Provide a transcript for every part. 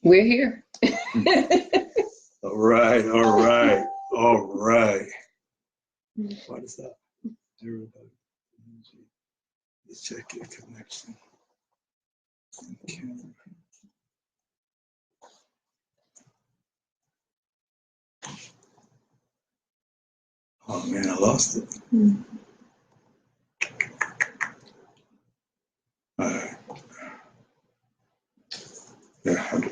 We're here. All right, all right, all right. What is that? Everybody, let's check your connection. Okay. Oh man, I lost it. All right. Yeah, I do.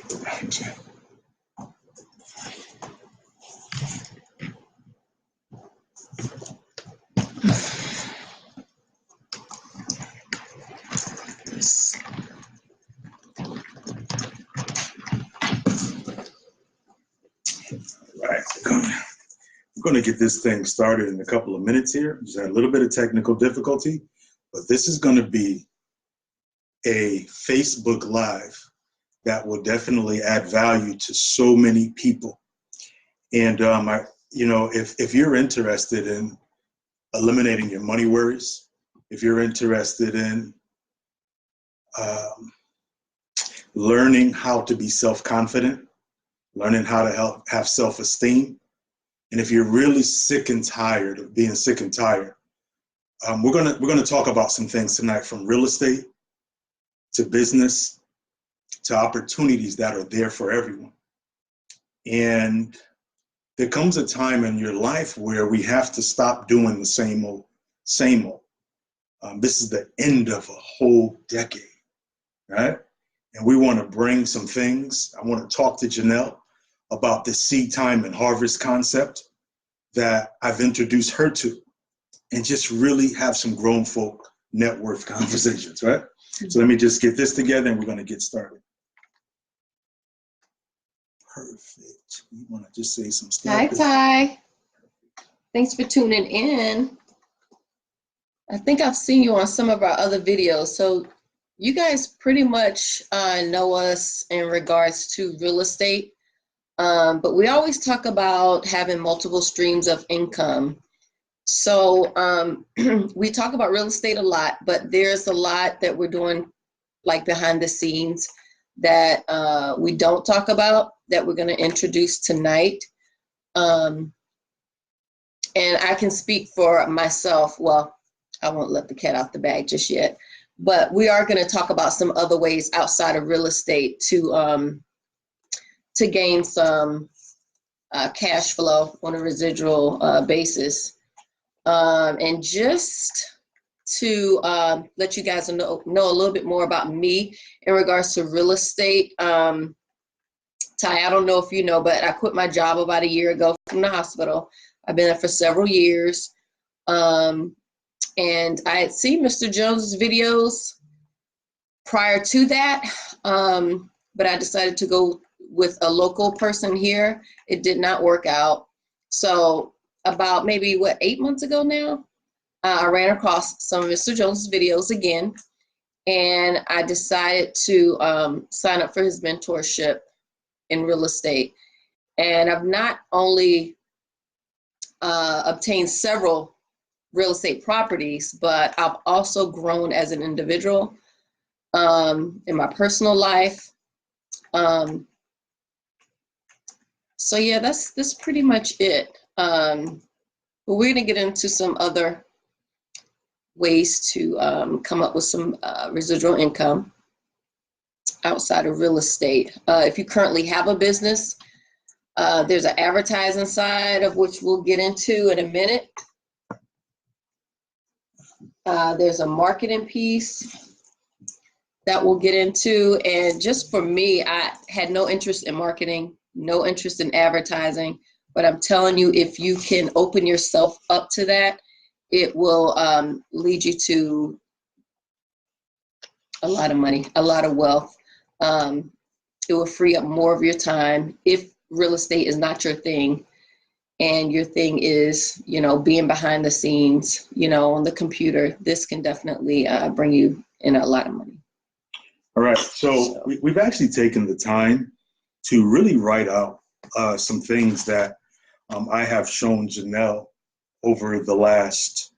Right. We're going to get this thing started in a couple of minutes here. Just had a little bit of technical difficulty, but this is going to be a Facebook Live that will definitely add value to so many people. And if you're interested in eliminating your money worries, if you're interested in learning how to be self-confident, learning how to have self-esteem, and if you're really sick and tired of being sick and tired, we're gonna talk about some things tonight, from real estate to business to opportunities that are there for everyone. And there comes a time in your life where we have to stop doing the same old. This is the end of a whole decade, right? And we want to bring some things. I want to talk to Janelle about the seed time and harvest concept that I've introduced her to, and just really have some grown folk net worth conversations, right? So let me just get this together and we're going to get started. Perfect. We want to just say some stuff. Hi, Ty. Thanks for tuning in. I think I've seen you on some of our other videos. So you guys pretty much know us in regards to real estate. But we always talk about having multiple streams of income. So we talk about real estate a lot, but there's a lot that we're doing like behind the scenes that we don't talk about, that we're going to introduce tonight. And I can speak for myself. Well, I won't let the cat out the bag just yet, but we are going to talk about some other ways outside of real estate to gain some cash flow on a residual basis. And just to let you guys know a little bit more about me in regards to real estate. Ty, I don't know if you know, but I quit my job about a year ago from the hospital. I've been there for several years. And I had seen Mr. Jones's videos prior to that, but I decided to go with a local person here. It did not work out. So about maybe 8 months ago now, I ran across some of Mr. Jones's videos again, and I decided to sign up for his mentorship in real estate. And I've not only obtained several real estate properties, but I've also grown as an individual in my personal life. So yeah, that's pretty much it. But we're gonna get into some other ways to come up with some residual income outside of real estate. If you currently have a business, there's an advertising side, of which we'll get into in a minute. There's a marketing piece that we'll get into. And just for me, I had no interest in marketing, no interest in advertising, but I'm telling you, if you can open yourself up to that, it will lead you to a lot of money, a lot of wealth. It will free up more of your time if real estate is not your thing, and your thing is, being behind the scenes, on the computer. This can definitely bring you in a lot of money. All right, so we've actually taken the time to really write out some things that I have shown Janelle over the last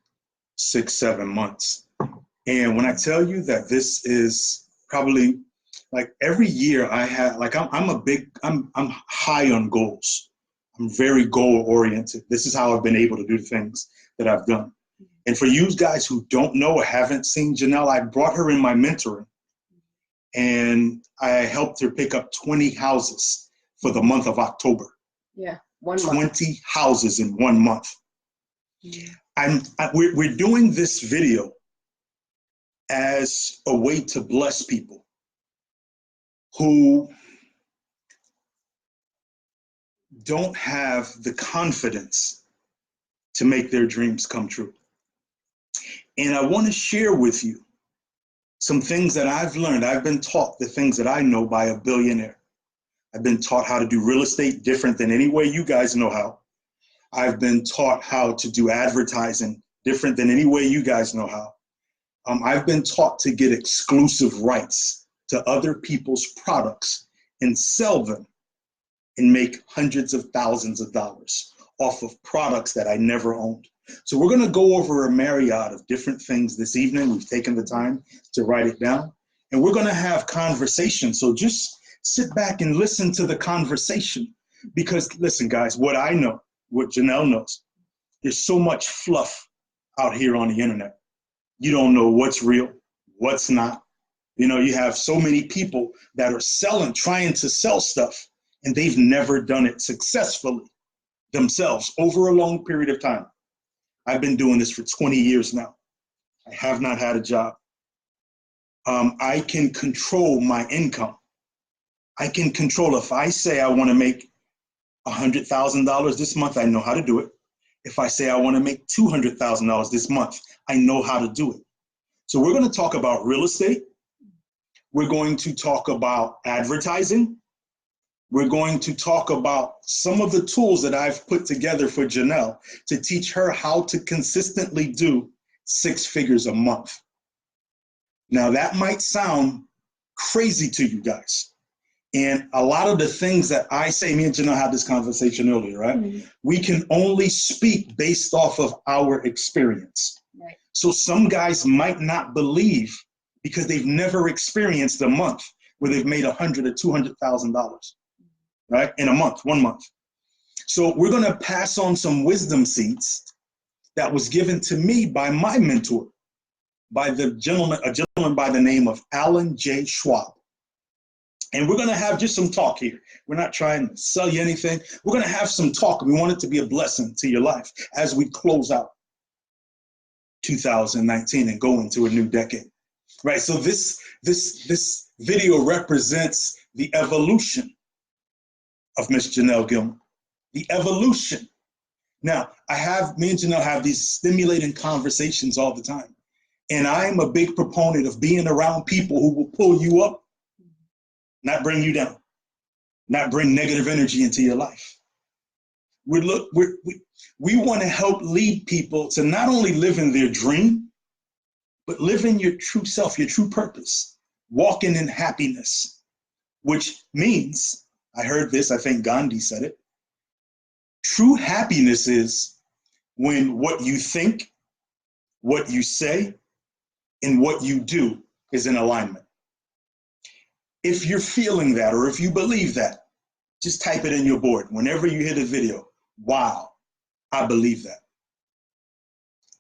6-7 months. And when I tell you that this is probably like every year I have, like I'm high on goals. I'm very goal oriented. This is how I've been able to do the things that I've done. And for you guys who don't know or haven't seen Janelle, I brought her in my mentoring, and I helped her pick up 20 houses for the month of October. Yeah, 1 month. 20 houses in 1 month. We're doing this video as a way to bless people who don't have the confidence to make their dreams come true. And I want to share with you some things that I've learned. I've been taught the things that I know by a billionaire. I've been taught how to do real estate different than any way you guys know how. I've been taught how to do advertising different than any way you guys know how. I've been taught to get exclusive rights to other people's products and sell them and make hundreds of thousands of dollars off of products that I never owned. So we're going to go over a myriad of different things this evening. We've taken the time to write it down, and we're going to have conversation. So just sit back and listen to the conversation, because listen, guys, what I know, what Janelle knows, there's so much fluff out here on the internet. You don't know what's real, what's not. You know, you have so many people that are trying to sell stuff, and they've never done it successfully themselves over a long period of time. I've been doing this for 20 years now. I have not had a job. I can control my income. I can control, if I say I want to make $100,000 this month, I know how to do it. If I say I want to make $200,000 this month, I know how to do it. So we're going to talk about real estate. We're going to talk about advertising. We're going to talk about some of the tools that I've put together for Janelle to teach her how to consistently do 6 figures a month. Now, that might sound crazy to you guys. And a lot of the things that I say, me and Janelle had this conversation earlier, right? Mm-hmm. We can only speak based off of our experience. Right. So some guys might not believe because they've never experienced a month where they've made $100,000 or $200,000. Right? In a month, 1 month. So we're going to pass on some wisdom seeds that was given to me by my mentor, by a gentleman by the name of Alan J. Schwab. And we're going to have just some talk here. We're not trying to sell you anything. We're going to have some talk. We want it to be a blessing to your life as we close out 2019 and go into a new decade. Right? So this video represents the evolution of Miss Janelle Gilman, the evolution. Now, me and Janelle have these stimulating conversations all the time. And I'm a big proponent of being around people who will pull you up, not bring you down, not bring negative energy into your life. We want to help lead people to not only live in their dream, but live in your true self, your true purpose, walking in happiness, which means, I heard this, I think Gandhi said it. True happiness is when what you think, what you say, and what you do is in alignment. If you're feeling that, or if you believe that, just type it in your board. Whenever you hit a video, wow, I believe that.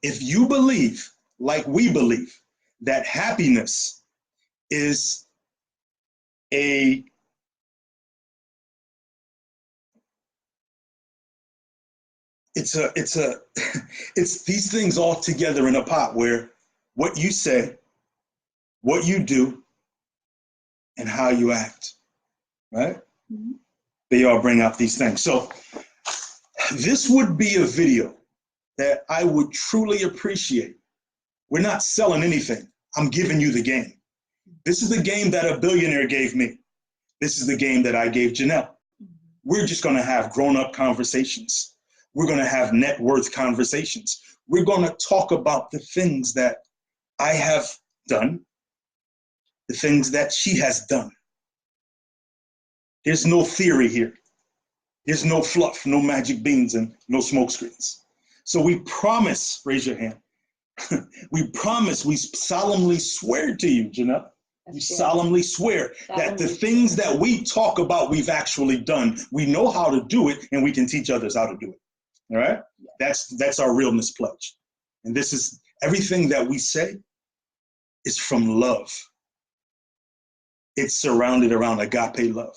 If you believe, like we believe, that happiness is it's these things all together in a pot where what you say, what you do, and how you act, right? Mm-hmm. They all bring out these things. So this would be a video that I would truly appreciate. We're not selling anything. I'm giving you the game. This is the game that a billionaire gave me. This is the game that I gave Janelle. We're just going to have grown-up conversations. We're going to have net worth conversations. We're going to talk about the things that I have done, the things that she has done. There's no theory here. There's no fluff, no magic beans, and no smoke screens. So we promise, raise your hand. We promise, we solemnly swear to you, Janelle. We solemnly swear that the things that we talk about, we've actually done. We know how to do it, and we can teach others how to do it. All right? That's our realness pledge. And this is everything that we say is from love. It's surrounded around agape love.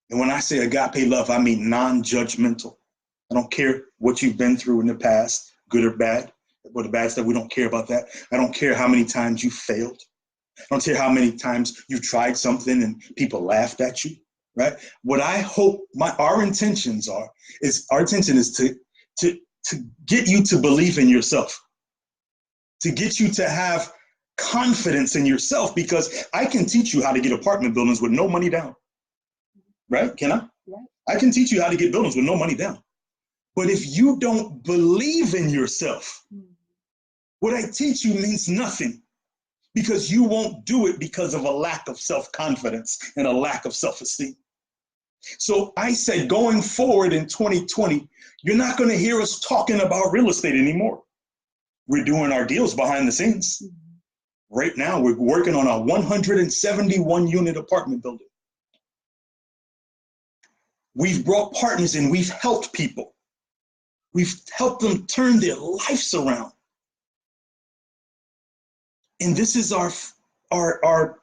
And when I say agape love, I mean non-judgmental. I don't care what you've been through in the past, good or bad. Or the bad stuff, we don't care about that. I don't care how many times you failed. I don't care how many times you tried something and people laughed at you, right? What I hope our intention is to get you to believe in yourself, to get you to have confidence in yourself, because I can teach you how to get apartment buildings with no money down, right? Can I? Right. I can teach you how to get buildings with no money down. But if you don't believe in yourself, what I teach you means nothing, because you won't do it because of a lack of self-confidence and a lack of self-esteem. So I said, going forward in 2020, you're not going to hear us talking about real estate anymore. We're doing our deals behind the scenes. Right now, we're working on a 171 unit apartment building. We've brought partners in, we've helped people. We've helped them turn their lives around. And this is our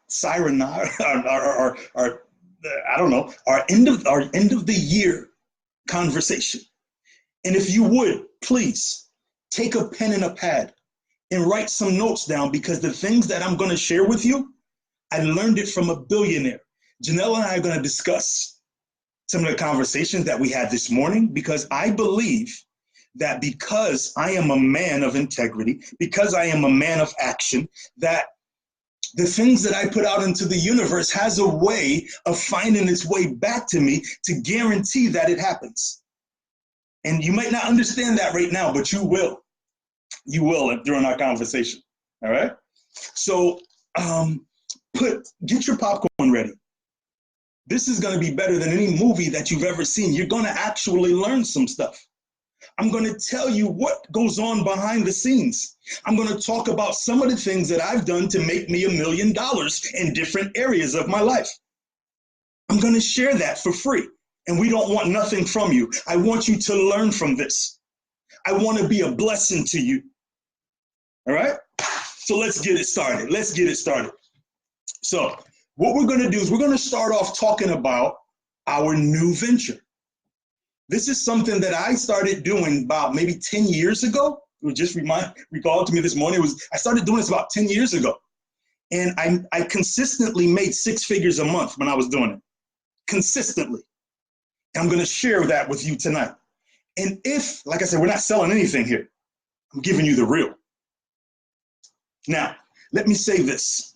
siren, our I don't know, our end of the year conversation. And if you would, please take a pen and a pad and write some notes down, because the things that I'm going to share with you, I learned it from a billionaire. Janelle and I are going to discuss some of the conversations that we had this morning, because I believe that because I am a man of integrity, because I am a man of action, that the things that I put out into the universe has a way of finding its way back to me to guarantee that it happens. And you might not understand that right now, but you will. You will during our conversation. All right? So get your popcorn ready. This is going to be better than any movie that you've ever seen. You're going to actually learn some stuff. I'm going to tell you what goes on behind the scenes. I'm going to talk about some of the things that I've done to make me $1 million in different areas of my life. I'm going to share that for free. And we don't want nothing from you. I want you to learn from this. I want to be a blessing to you. All right? So let's get it started. Let's get it started. So what we're going to do is we're going to start off talking about our new venture. This is something that I started doing about maybe 10 years ago. It was just recalled to me this morning. I started doing this about 10 years ago. And I consistently made 6 figures a month when I was doing it. Consistently. And I'm going to share that with you tonight. And if, like I said, we're not selling anything here. I'm giving you the real. Now, let me say this.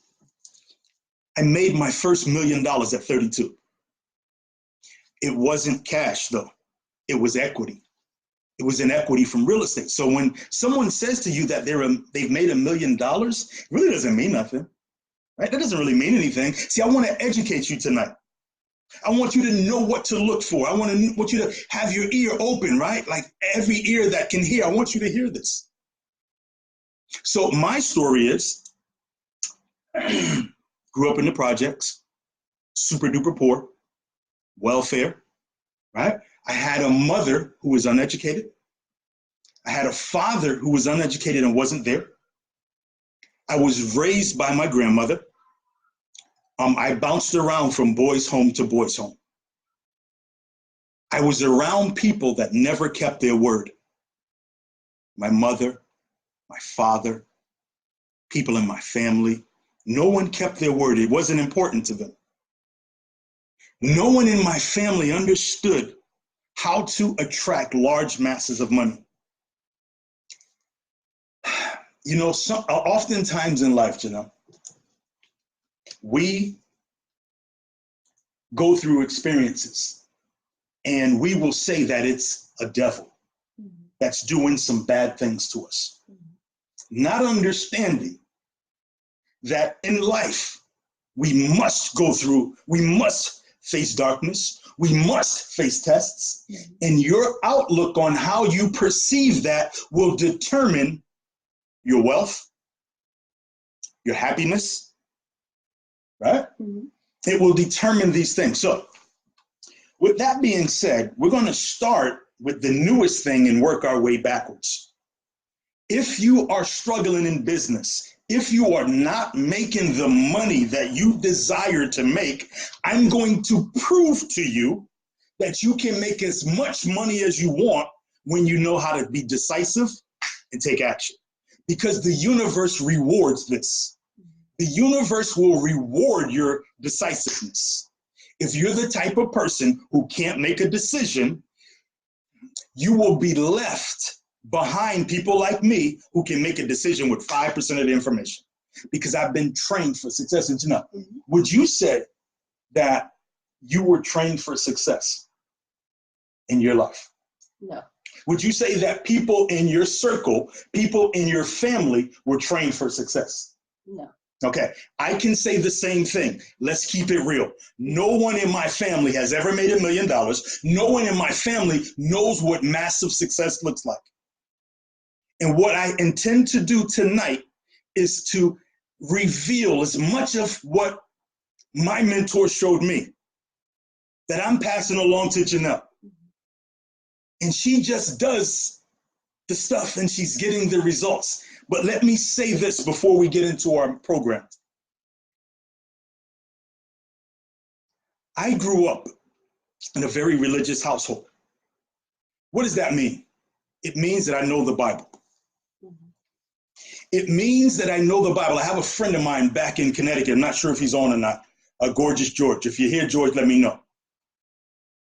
I made my first $1 million at 32. It wasn't cash, though. It was equity. It was an equity from real estate. So when someone says to you that they've made $1 million, it really doesn't mean nothing, right? That doesn't really mean anything. See, I want to educate you tonight. I want you to know what to look for. I want you to have your ear open, right? Like every ear that can hear, I want you to hear this. So my story is, grew up in the projects, super duper poor, welfare, right? I had a mother who was uneducated. I had a father who was uneducated and wasn't there. I was raised by my grandmother. I bounced around from boys' home to boys' home. I was around people that never kept their word. My mother, my father, people in my family. No one kept their word. It wasn't important to them. No one in my family understood how to attract large masses of money. You know, oftentimes in life, you know, we go through experiences and we will say that it's a devil that's doing some bad things to us. Not understanding that in life, we must face darkness. We must face tests. And your outlook on how you perceive that will determine your wealth, your happiness, right? Mhm. It will determine these things. So with that being said, we're going to start with the newest thing and work our way backwards. If you are struggling in business, if you are not making the money that you desire to make, I'm going to prove to you that you can make as much money as you want when you know how to be decisive and take action. Because the universe rewards this. The universe will reward your decisiveness. If you're the type of person who can't make a decision, you will be left behind people like me who can make a decision with 5% of the information. Because I've been trained for success. And would you say that you were trained for success in your life? No. Would you say that people in your circle, people in your family were trained for success? No. Okay, I can say the same thing. Let's keep it real. No one in my family has ever made $1 million. No one in my family knows what massive success looks like. And what I intend to do tonight is to reveal as much of what my mentor showed me that I'm passing along to Janelle. And she just does the stuff and she's getting the results. But let me say this before we get into our program. I grew up in a very religious household. What does that mean? It means that I know the Bible. It means that I know the Bible. I have a friend of mine back in Connecticut. I'm not sure if he's on or not. Gorgeous George. If you're here, George, let me know.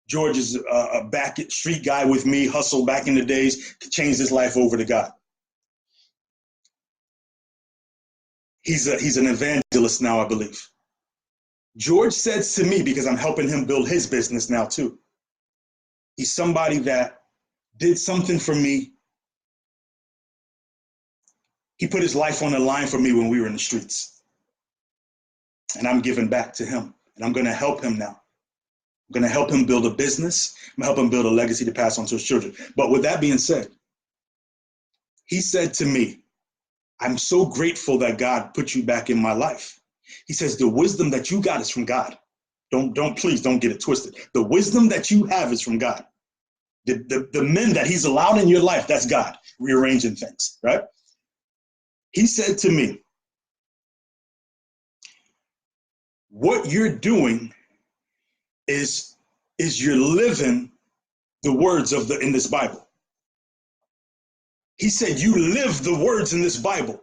George is a back street guy with me, hustled back in the days, changed his life over to God. He's an evangelist now, I believe. George says to me, because I'm helping him build his business now too, he's somebody that did something for me. He put his life on the line for me when we were in the streets. And I'm giving back to him. And I'm going to help him now. I'm going to help him build a business. I'm going to help him build a legacy to pass on to his children. But with that being said, he said to me, I'm so grateful that God put you back in my life. He says, the wisdom that you got is from God. Please don't get it twisted. The wisdom that you have is from God. The men that he's allowed in your life, that's God rearranging things, right? He said to me, what you're doing is you're living the words in this Bible. He said, you live the words in this Bible.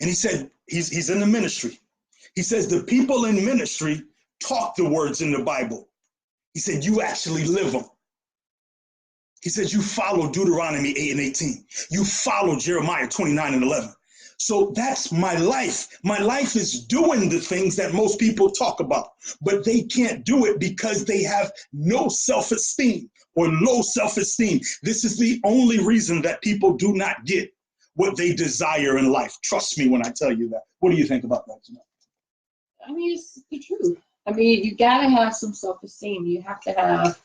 And he said, he's in the ministry. He says, the people in ministry talk the words in the Bible. He said, you actually live them. He said, you follow Deuteronomy 8:18. You follow Jeremiah 29:11. So that's my life. My life is doing the things that most people talk about, but they can't do it because they have no self-esteem or low self-esteem. This is the only reason that people do not get what they desire in life. Trust me when I tell you that. What do you think about that tonight? I mean, it's the truth. I mean, you gotta have some self-esteem. You have to have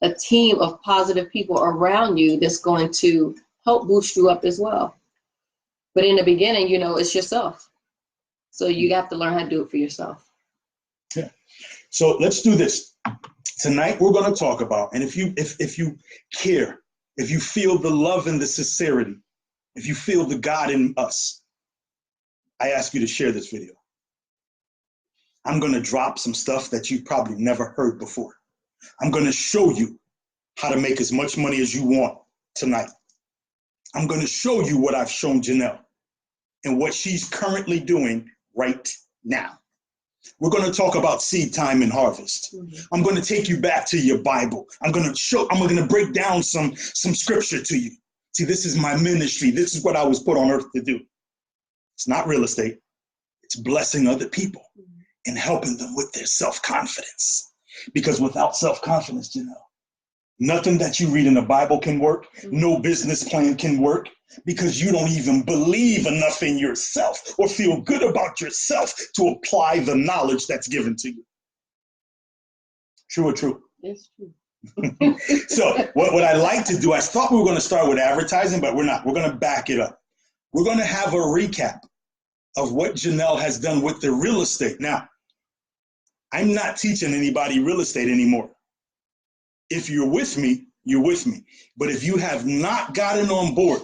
a team of positive people around you that's going to help boost you up as well. But in the beginning, it's yourself. So you have to learn how to do it for yourself. Yeah. So let's do this. Tonight we're going to talk about, and if you care, if you feel the love and the sincerity, if you feel the God in us, I ask you to share this video. I'm going to drop some stuff that you've probably never heard before. I'm going to show you how to make as much money as you want tonight. I'm going to show you what I've shown Janelle and what she's currently doing right now. We're going to talk about seed time and harvest. I'm going to take you back to your Bible. I'm going to break down some scripture to you. See, this is my ministry. This is what I was put on earth to do. It's not real estate. It's blessing other people and helping them with their self-confidence. Because without self-confidence, nothing that you read in the Bible can work. No business plan can work because you don't even believe enough in yourself or feel good about yourself to apply the knowledge that's given to you. True or true? It's true. So what I like to do, I thought we were going to start with advertising, but we're not. We're going to back it up. We're going to have a recap of what Janelle has done with the real estate. Now, I'm not teaching anybody real estate anymore. If you're with me, you're with me. But if you have not gotten on board,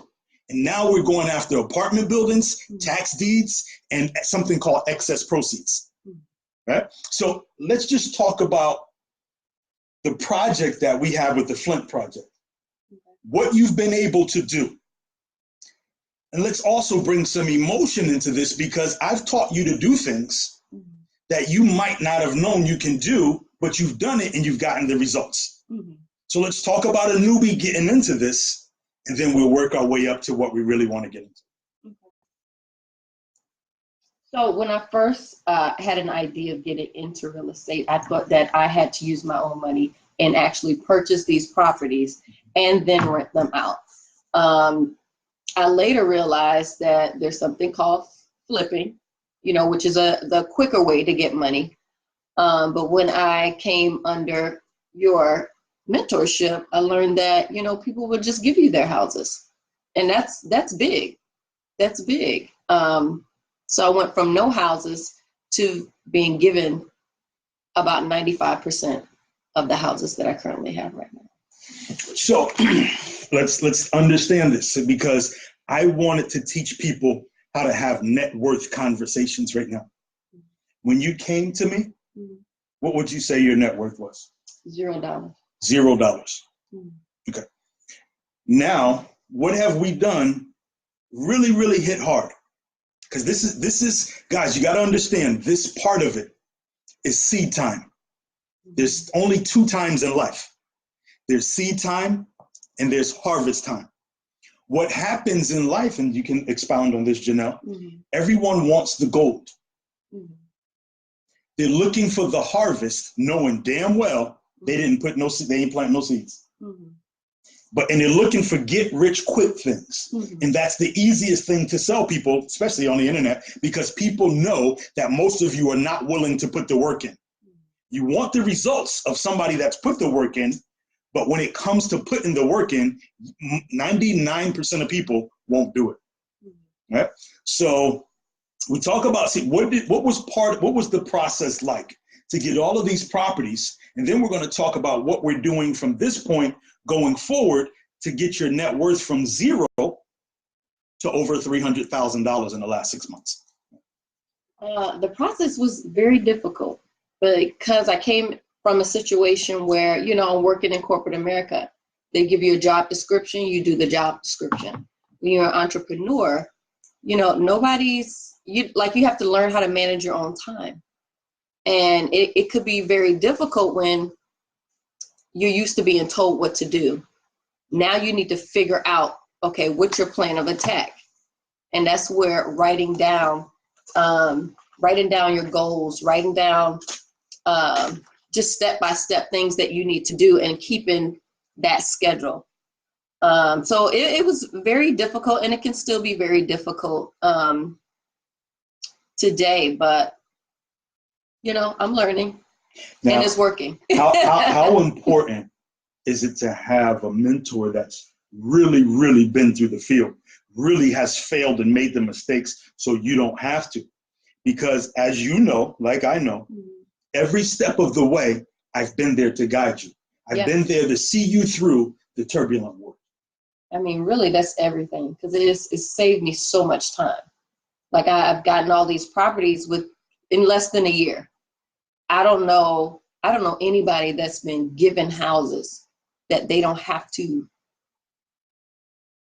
and now we're going after apartment buildings, tax deeds, and something called excess proceeds, right? So let's just talk about the project that we have with the Flint project, what you've been able to do. And let's also bring some emotion into this, because I've taught you to do things that you might not have known you can do, but you've done it and you've gotten the results. So let's talk about a newbie getting into this, and then we'll work our way up to what we really want to get into. So when I first had an idea of getting into real estate, I thought that I had to use my own money and actually purchase these properties and then rent them out. I later realized that there's something called flipping, which is the quicker way to get money. But when I came under your mentorship, I learned that, people would just give you their houses. And that's big. That's big. So I went from no houses to being given about 95% of the houses that I currently have right now. So let's understand this, because I wanted to teach people how to have net worth conversations right now. When you came to me, what would you say your net worth was? $0. $0. Okay. Now, what have we done really, really hit hard? Because this is, guys, you got to understand, this part of it is seed time. There's only 2 times in life. There's seed time and there's harvest time. What happens in life, and you can expound on this, Janelle, everyone wants the gold. They're looking for the harvest, knowing damn well they ain't plant no seeds. And they're looking for get rich quick things. And that's the easiest thing to sell people, especially on the internet, because people know that most of you are not willing to put the work in. You want the results of somebody that's put the work in, but when it comes to putting the work in, 99% of people won't do it. Right? So we talk about, what was the process like to get all of these properties, and then we're going to talk about what we're doing from this point going forward to get your net worth from 0 to over $300,000 in the last 6 months. The process was very difficult because I came from a situation where, I'm working in corporate America. They give you a job description, you do the job description. When you're an entrepreneur, you have to learn how to manage your own time. And it could be very difficult when you're used to being told what to do. Now you need to figure out, okay, what's your plan of attack? And that's where writing down your goals, writing down just step-by-step things that you need to do, and keeping that schedule. So it was very difficult, and it can still be very difficult today, but I'm learning. Now, and it's working. how important is it to have a mentor that's really, really been through the field, really has failed and made the mistakes so you don't have to? Because as you know, like I know, every step of the way, I've been there to guide you. I've been there to see you through the turbulent world. I mean, really, that's everything, because it saved me so much time. Like I've gotten all these properties in less than a year. I don't know anybody that's been given houses that they don't have to,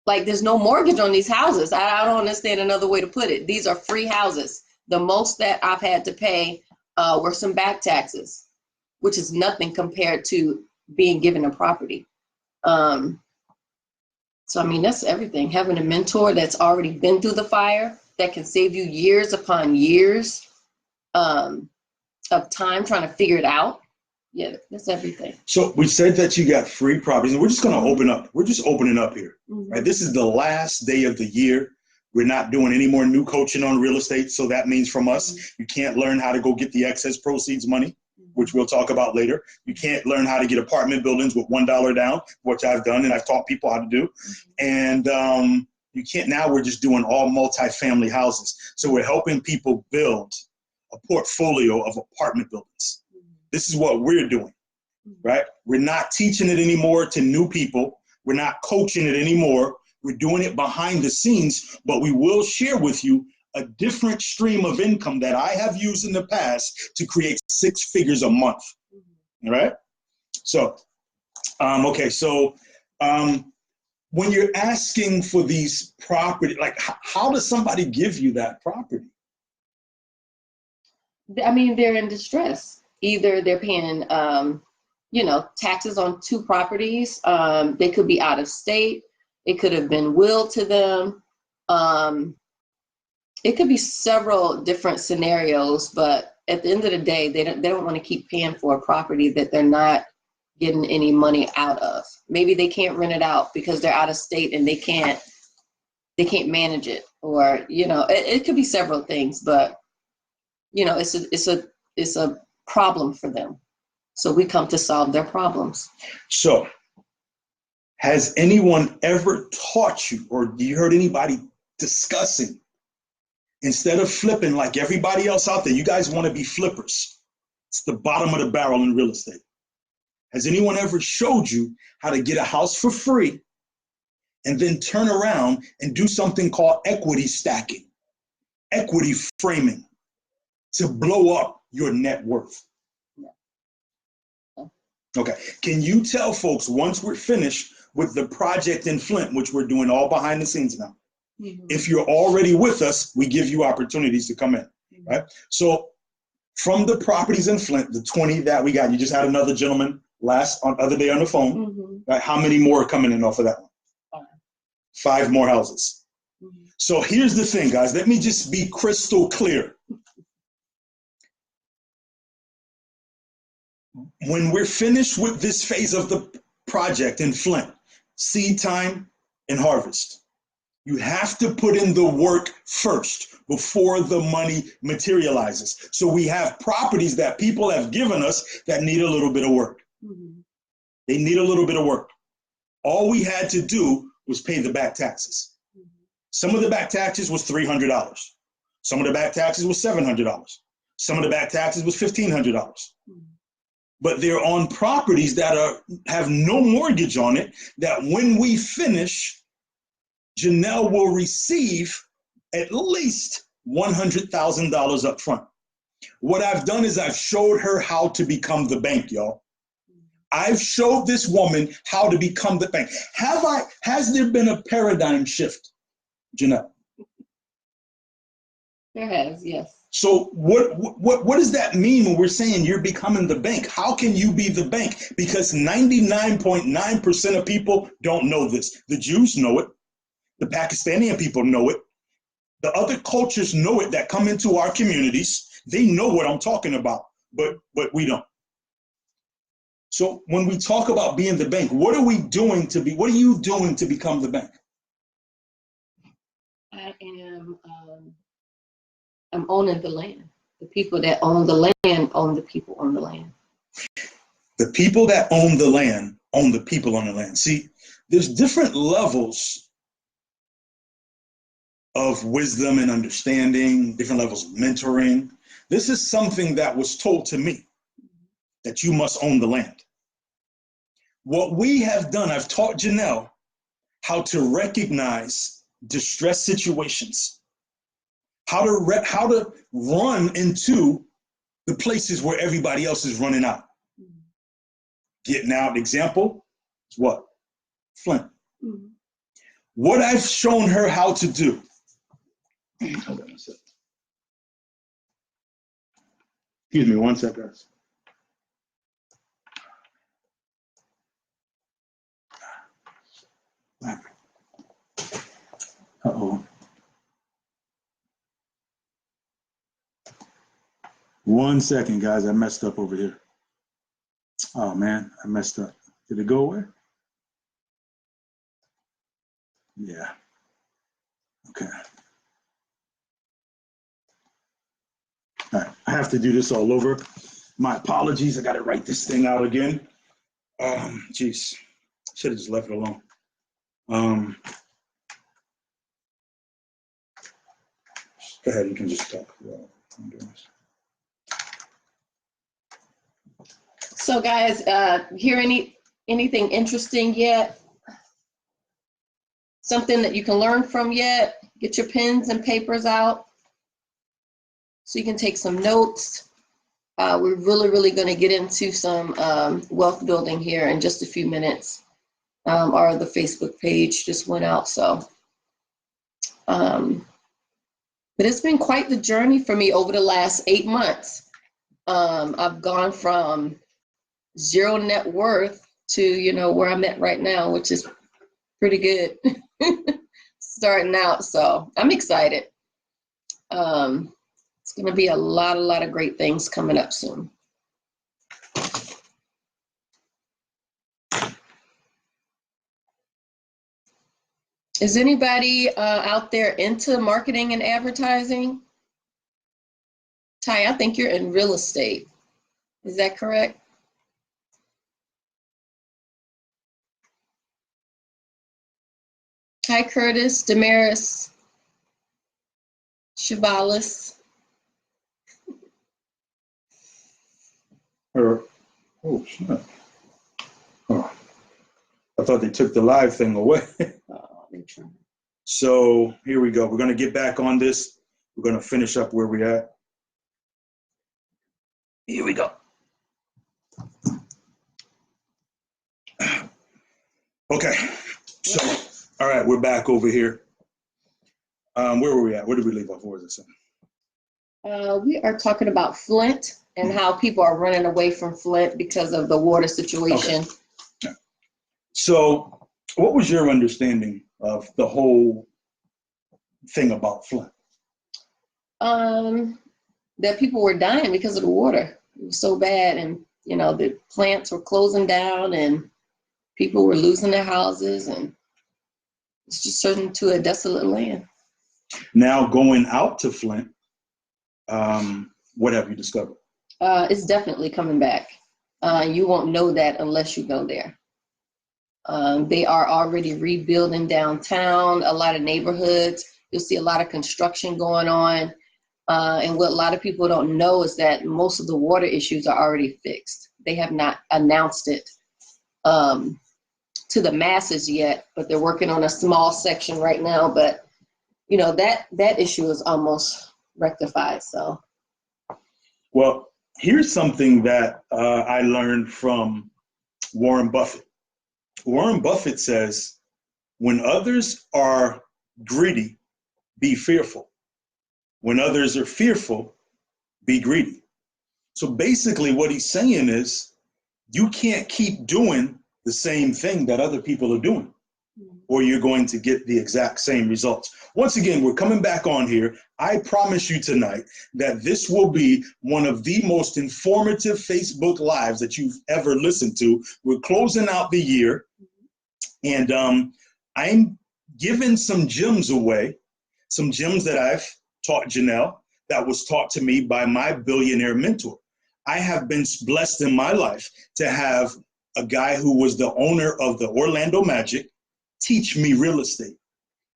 there's no mortgage on these houses. I don't understand another way to put it. These are free houses. The most that I've had to pay were some back taxes, which is nothing compared to being given a property. So, I mean, that's everything. Having a mentor that's already been through the fire, that can save you years upon years of time trying to figure it out. Yeah, that's everything. So we said that you got free properties, and we're just going to open up. We're just opening up here. Right? This is the last day of the year. We're not doing any more new coaching on real estate. So that means from us, you can't learn how to go get the excess proceeds money, which we'll talk about later. You can't learn how to get apartment buildings with $1 down, which I've done and I've taught people how to do. And You can't, now we're just doing all multifamily houses. So we're helping people build a portfolio of apartment buildings. This is what we're doing, right? We're not teaching it anymore to new people. We're not coaching it anymore. We're doing it behind the scenes, but we will share with you a different stream of income that I have used in the past to create 6 figures a month. All right? So, okay, so when you're asking for these property, like how does somebody give you that property? I mean, they're in distress. Either they're paying, you know, taxes on 2 properties. They could be out of state. It could have been willed to them. It could be several different scenarios, but at the end of the day, they don't want to keep paying for a property that they're not getting any money out of. Maybe they can't rent it out because they're out of state and they can't manage it, or, you know, it could be several things, but, you know, it's a problem for them. So we come to solve their problems. So has anyone ever taught you, or you heard anybody discussing, instead of flipping like everybody else out there, you guys want to be flippers. It's the bottom of the barrel in real estate. Has anyone ever showed you how to get a house for free and then turn around and do something called equity stacking, equity framing, to blow up your net worth? Okay, can you tell folks, once we're finished with the project in Flint, which we're doing all behind the scenes now, if you're already with us, we give you opportunities to come in, right? So from the properties in Flint, the 20 that we got, you just had another gentleman other day on the phone, right? How many more are coming in off of that one? 5 more houses. So here's the thing, guys, let me just be crystal clear. When we're finished with this phase of the project in Flint, seed time and harvest, you have to put in the work first before the money materializes. So we have properties that people have given us that need a little bit of work. They need a little bit of work. All we had to do was pay the back taxes. Some of the back taxes was $300. Some of the back taxes was $700. Some of the back taxes was $1,500. But they're on properties that have no mortgage on it, that when we finish, Janelle will receive at least $100,000 up front. What I've done is I've showed her how to become the bank, y'all. I've showed this woman how to become the bank. Has there been a paradigm shift, Janelle? There has, yes. So what does that mean when we're saying you're becoming the bank? How can you be the bank? Because 99.9% of people don't know this. The Jews know it. The Pakistani people know it. The other cultures know it that come into our communities. They know what I'm talking about, but we don't. So when we talk about being the bank, what are you doing to become the bank? I'm owning the land. The people that own the land own the people on the land. The people that own the land own the people on the land. See, there's different levels of wisdom and understanding, different levels of mentoring. This is something that was told to me, that you must own the land. What we have done, I've taught Janelle how to recognize distress situations, how to run into the places where everybody else is running out. Getting out, example, is what? Flint. What I've shown her how to do. Hold on a second. Excuse me, one sec, guys. Uh-oh. One second, guys. I messed up over here. Oh, man, I messed up. Did it go away? Yeah. Okay. All right. I have to do this all over. My apologies. I got to write this thing out again. Geez. Should have just left it alone. Go ahead, you can just talk about this. So guys, hear anything interesting yet? Something that you can learn from yet? Get your pens and papers out so you can take some notes. We're really going to get into some wealth building here in just a few minutes. Or the Facebook page just went out, so. But it's been quite the journey for me over the last 8 months. I've gone from 0 net worth to, you know, where I'm at right now, which is pretty good. Starting out, so I'm excited. It's going to be a lot of great things coming up soon. Is anybody out there into marketing and advertising? Ty, I think you're in real estate. Is that correct? Hi, Curtis, Damaris, Shavalis. Oh, snap. Oh, I thought they took the live thing away. So here we go. We're going to get back on this. We're going to finish up where we're at. Here we go. Okay. So, all right, we're back over here. Where were we at? Where did we leave off? What was it saying? We are talking about Flint and how people are running away from Flint because of the water situation. Okay. So what was your understanding of the whole thing about Flint? That people were dying because of the water. It was so bad, and you know, the plants were closing down and people were losing their houses, and it's just turning to a desolate land. Now going out to Flint, what have you discovered? It's definitely coming back. You won't know that unless you go there. They are already rebuilding downtown, a lot of neighborhoods. You'll see a lot of construction going on. And what a lot of people don't know is that most of the water issues are already fixed. They have not announced it to the masses yet, but they're working on a small section right now. But you know, that issue is almost rectified. So, well, here's something that I learned from Warren Buffett. Warren Buffett says, when others are greedy, be fearful. When others are fearful, be greedy. So basically what he's saying is, you can't keep doing the same thing that other people are doing, or you're going to get the exact same results. Once again, we're coming back on here. I promise you tonight that this will be one of the most informative Facebook Lives that you've ever listened to. We're closing out the year, and I'm giving some gems away, some gems that I've taught Janelle, that was taught to me by my billionaire mentor. I have been blessed in my life to have a guy who was the owner of the Orlando Magic teach me real estate,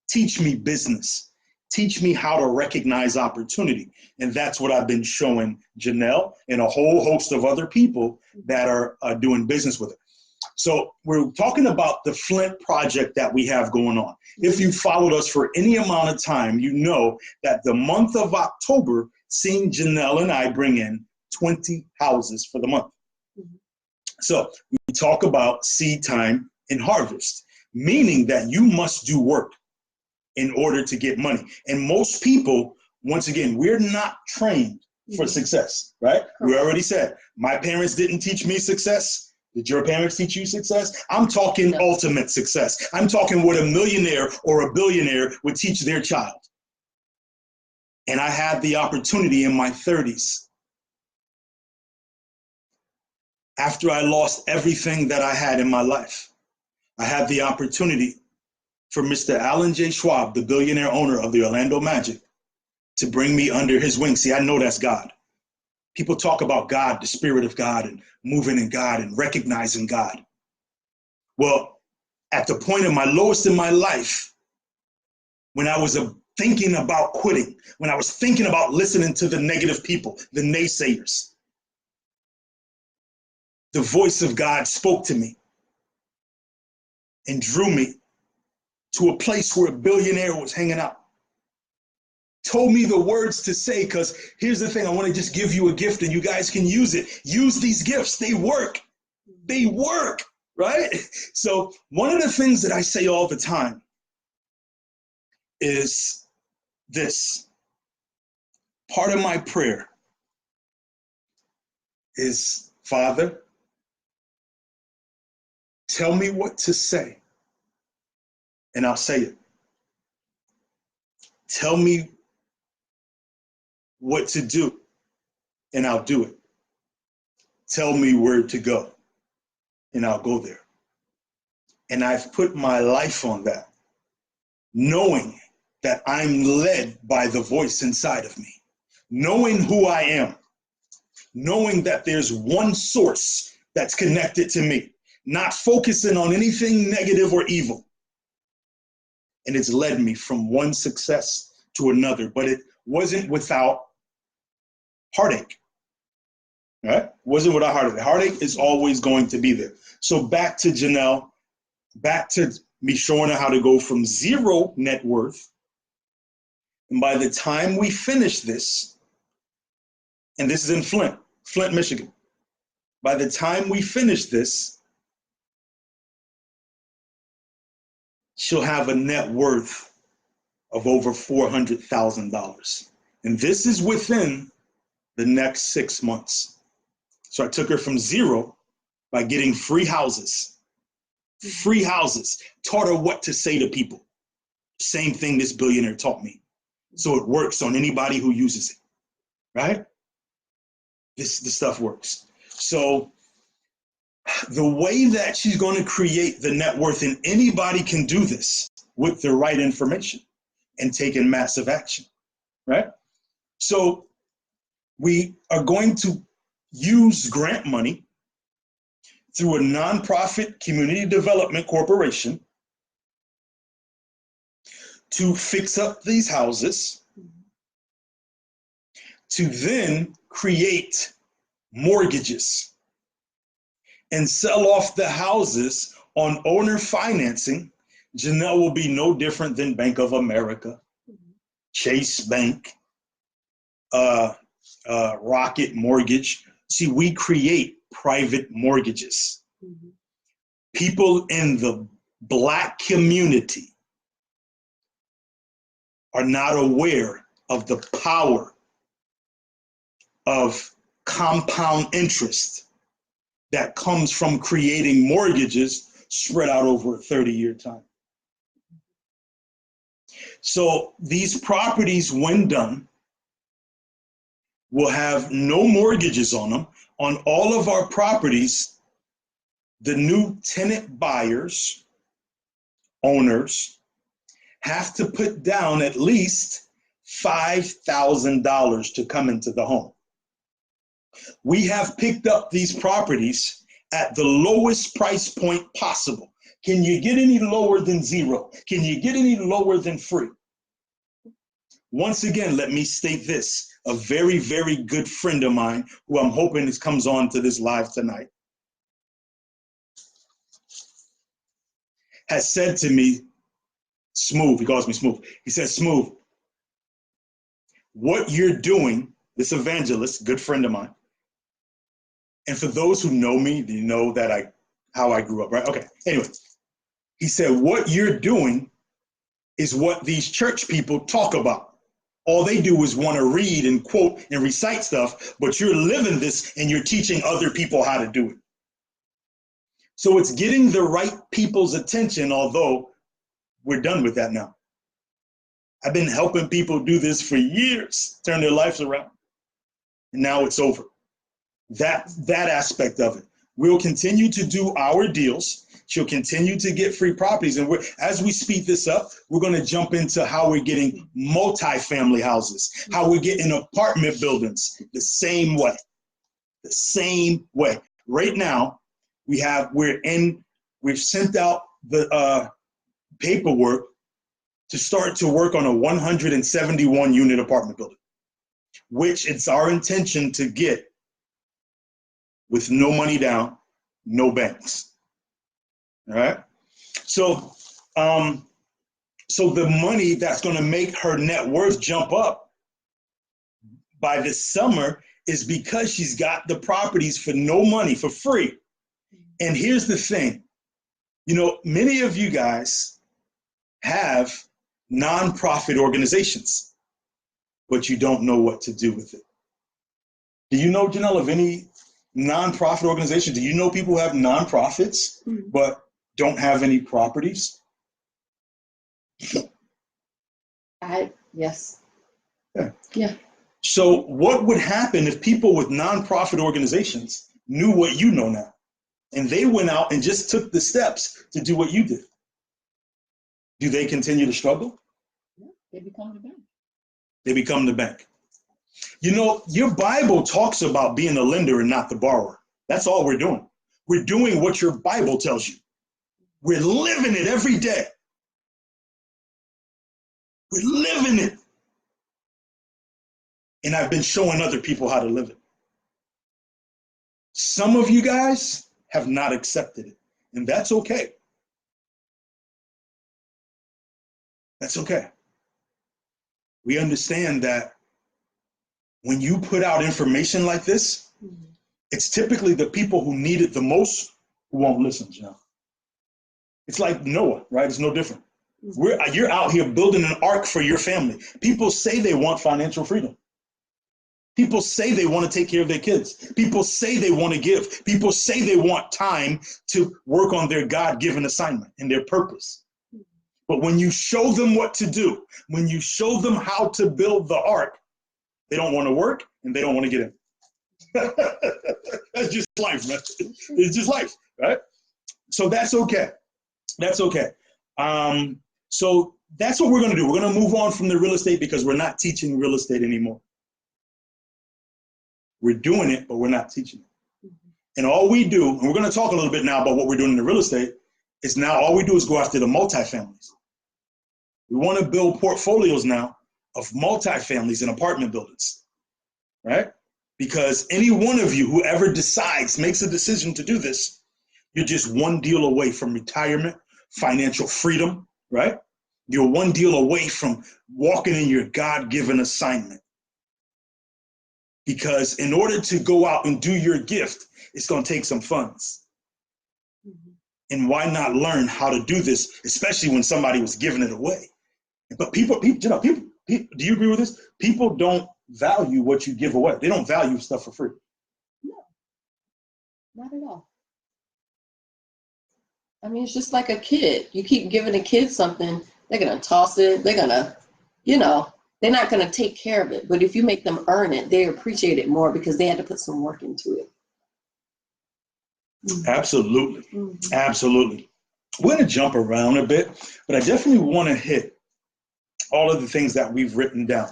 teach me business, teach me how to recognize opportunity. And that's what I've been showing Janelle and a whole host of other people that are doing business with her. So we're talking about the Flint project that we have going on. If you followed us for any amount of time, you know that the month of October, seeing Janelle and I bring in 20 houses for the month. So we talk about seed time and harvest, meaning that you must do work in order to get money. And most people, once again, we're not trained for success, right? We already said, my parents didn't teach me success. Did your parents teach you success? I'm talking ultimate success. I'm talking what a millionaire or a billionaire would teach their child. And I had the opportunity in my 30s, after I lost everything that I had in my life, I had the opportunity for Mr. Alan J. Schwab, the billionaire owner of the Orlando Magic, to bring me under his wing. See, I know that's God. People talk about God, the spirit of God, and moving in God and recognizing God. Well, at the point of my lowest in my life, when I was a thinking about quitting, when I was thinking about listening to the negative people, the naysayers, the voice of God spoke to me and drew me to a place where a billionaire was hanging out. Told me the words to say, because here's the thing, I want to just give you a gift and you guys can use it. Use these gifts, they work. They work, right? So one of the things that I say all the time is this. Part of my prayer is, Father, tell me what to say, and I'll say it. Tell me what to do, and I'll do it. Tell me where to go, and I'll go there. And I've put my life on that, knowing that I'm led by the voice inside of me, knowing who I am, knowing that there's one source that's connected to me, not focusing on anything negative or evil. And it's led me from one success to another, but it wasn't without heartache, right? Wasn't without heartache. Heartache is always going to be there. So back to Janelle, back to me showing her how to go from zero net worth. And by the time we finish this, and this is in Flint, Michigan. By the time we finish this, she'll have a net worth of over $400,000. And this is within the next 6 months. So I took her from zero by getting free houses, taught her what to say to people. Same thing this billionaire taught me. So it works on anybody who uses it, right? This stuff works. So the way that she's going to create the net worth, and anybody can do this with the right information and taking massive action, right? So we are going to use grant money through a nonprofit community development corporation to fix up these houses, to then create mortgages and sell off the houses on owner financing. Janelle will be no different than Bank of America, Chase Bank, Rocket Mortgage. See, we create private mortgages. People in the Black community are not aware of the power of compound interest that comes from creating mortgages spread out over a 30-year time. So these properties, when done, will have no mortgages on them. On all of our properties, the new tenant buyers, owners, have to put down at least $5,000 to come into the home. We have picked up these properties at the lowest price point possible. Can you get any lower than zero? Can you get any lower than free? Once again, let me state this. A very, very good friend of mine, who I'm hoping comes on to this live tonight, has said to me, Smooth, he calls me Smooth. He says, Smooth, what you're doing, this evangelist, good friend of mine, and for those who know me, you know that how I grew up, right? Okay, anyway, he said, what you're doing is what these church people talk about. All they do is want to read and quote and recite stuff, but you're living this and you're teaching other people how to do it. So it's getting the right people's attention, although we're done with that now. I've been helping people do this for years, turn their lives around, and now it's over. That aspect of it. We'll continue to do our deals. She'll continue to get free properties. And as we speed this up, we're going to jump into how we're getting multi-family houses, how we're getting apartment buildings the same way. The same way. Right now, we've sent out the paperwork to start to work on a 171 unit apartment building, which it's our intention to get with no money down, no banks. All right. So, so the money that's going to make her net worth jump up by this summer is because she's got the properties for no money, for free. And here's the thing, you know, many of you guys have nonprofit organizations, but you don't know what to do with it. Do you know, Janelle, of any nonprofit organization? Do you know people who have nonprofits but don't have any properties? Yes. Yeah. Yeah. So what would happen if people with nonprofit organizations knew what you know now, and they went out and just took the steps to do what you did? Do they continue to struggle? Yeah, they become the bank. They become the bank. You know, your Bible talks about being a lender and not the borrower. That's all we're doing. We're doing what your Bible tells you. We're living it every day. We're living it. And I've been showing other people how to live it. Some of you guys have not accepted it, and that's okay. That's okay. We understand that when you put out information like this, it's typically the people who need it the most who won't listen, you know. It's like Noah, right? It's no different. You're out here building an ark for your family. People say they want financial freedom. People say they want to take care of their kids. People say they want to give. People say they want time to work on their God-given assignment and their purpose. But when you show them what to do, when you show them how to build the ark, they don't want to work and they don't want to get in. That's just life, man. It's just life, right? So that's okay. That's okay. So that's what we're going to do. We're going to move on from the real estate because we're not teaching real estate anymore. We're doing it, but we're not teaching it. And all we do, and we're going to talk a little bit now about what we're doing in the real estate, is now all we do is go after the multifamilies. We want to build portfolios now of multifamilies and apartment buildings, right? Because any one of you, whoever decides, makes a decision to do this, you're just one deal away from retirement, financial freedom, right? You're one deal away from walking in your God-given assignment. Because in order to go out and do your gift, it's going to take some funds. And why not learn how to do this, especially when somebody was giving it away? But people, do you agree with this? People don't value what you give away. They don't value stuff for free. No, not at all. I mean, it's just like a kid. You keep giving a kid something, they're going to toss it. They're going to, you know, they're not going to take care of it. But if you make them earn it, they appreciate it more because they had to put some work into it. Absolutely. Absolutely. We're going to jump around a bit, but I definitely want to hit all of the things that we've written down.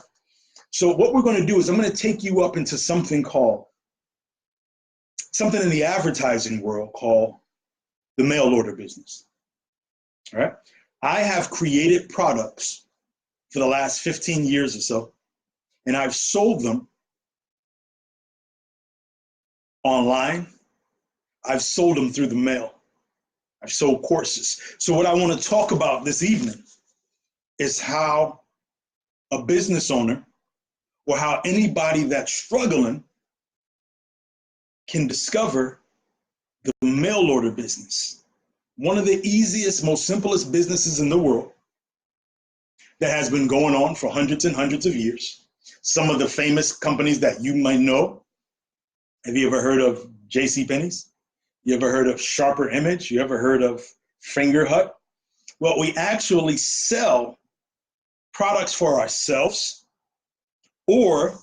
So what we're going to do is I'm going to take you up into something in the advertising world called the mail order business. All right. I have created products for the last 15 years or so, and I've sold them online. I've sold them through the mail. I've sold courses. So what I want to talk about this evening is how a business owner or how anybody that's struggling can discover the mail order business. One of the easiest, most simplest businesses in the world that has been going on for hundreds and hundreds of years. Some of the famous companies that you might know. Have you ever heard of JCPenney's? You ever heard of Sharper Image? You ever heard of Fingerhut? Well, we actually sell products for ourselves, or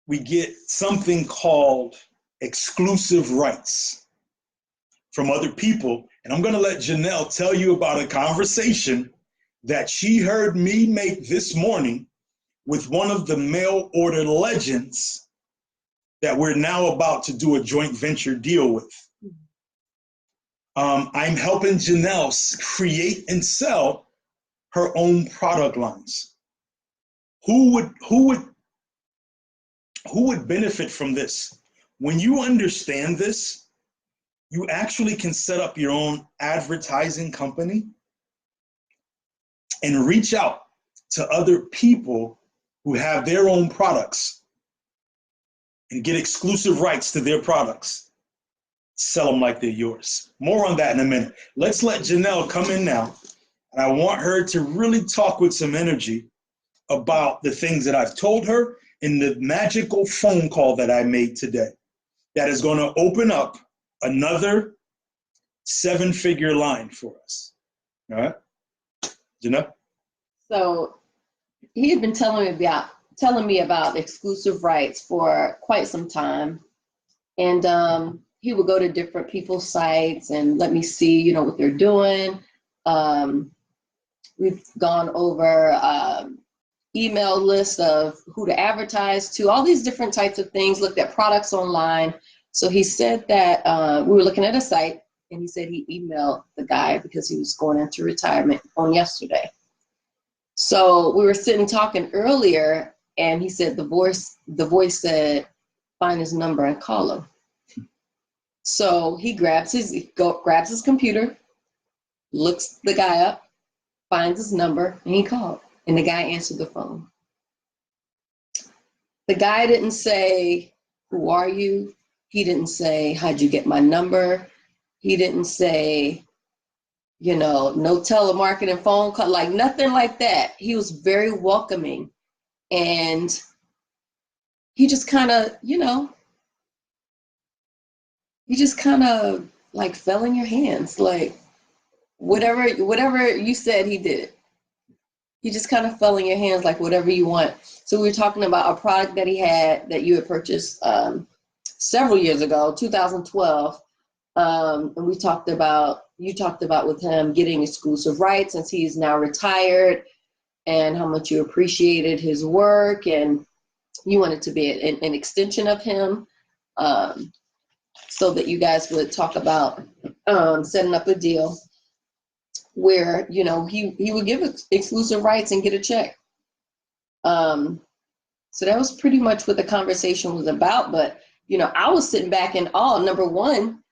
we get something called exclusive rights from other people. And I'm going to let Janelle tell you about a conversation that she heard me make this morning with one of the mail order legends that we're now about to do a joint venture deal with. I'm helping Janelle create and sell her own product lines. Who would benefit from this? When you understand this, you actually can set up your own advertising company and reach out to other people who have their own products and get exclusive rights to their products. Sell them like they're yours. More on that in a minute. Let's let Janelle come in now. And I want her to really talk with some energy about the things that I've told her in the magical phone call that I made today that is going to open up another 7-figure line for us. All right, Janelle? So he had been telling me about exclusive rights for quite some time. And he would go to different people's sites and let me see, you know, what they're doing. We've gone over email list of who to advertise to, all these different types of things, looked at products online. So he said that we were looking at a site, and he said he emailed the guy because he was going into retirement on yesterday. So we were sitting talking earlier, and he said the voice said, find his number and call him. So he grabs his computer, looks the guy up, finds his number, and he called. And the guy answered the phone. The guy didn't say, who are you? He didn't say, how'd you get my number? He didn't say, you know, no telemarketing phone call, like nothing like that. He was very welcoming. And he just kind of, you know, like fell in your hands. Like whatever you said, he did it. He just kind of fell in your hands, like whatever you want. So we were talking about a product that he had that you had purchased several years ago, 2012. And you talked about with him getting exclusive rights since he's now retired, and how much you appreciated his work, and you wanted to be an extension of him, so that you guys would talk about setting up a deal where, you know, he would give exclusive rights and get a check. So that was pretty much what the conversation was about. But, you know, I was sitting back in awe. Number one,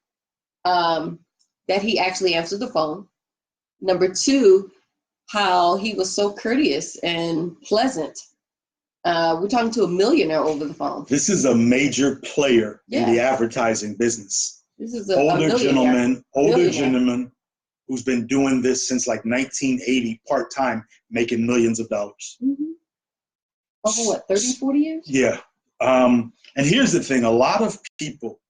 that he actually answered the phone. Number two, how he was so courteous and pleasant. We're talking to a millionaire over the phone. This is a major player in the advertising business. This is older gentleman who's been doing this since like 1980, part-time, making millions of dollars. Mm-hmm. Over what, 30, 40 years? Yeah. And here's the thing, a lot of people,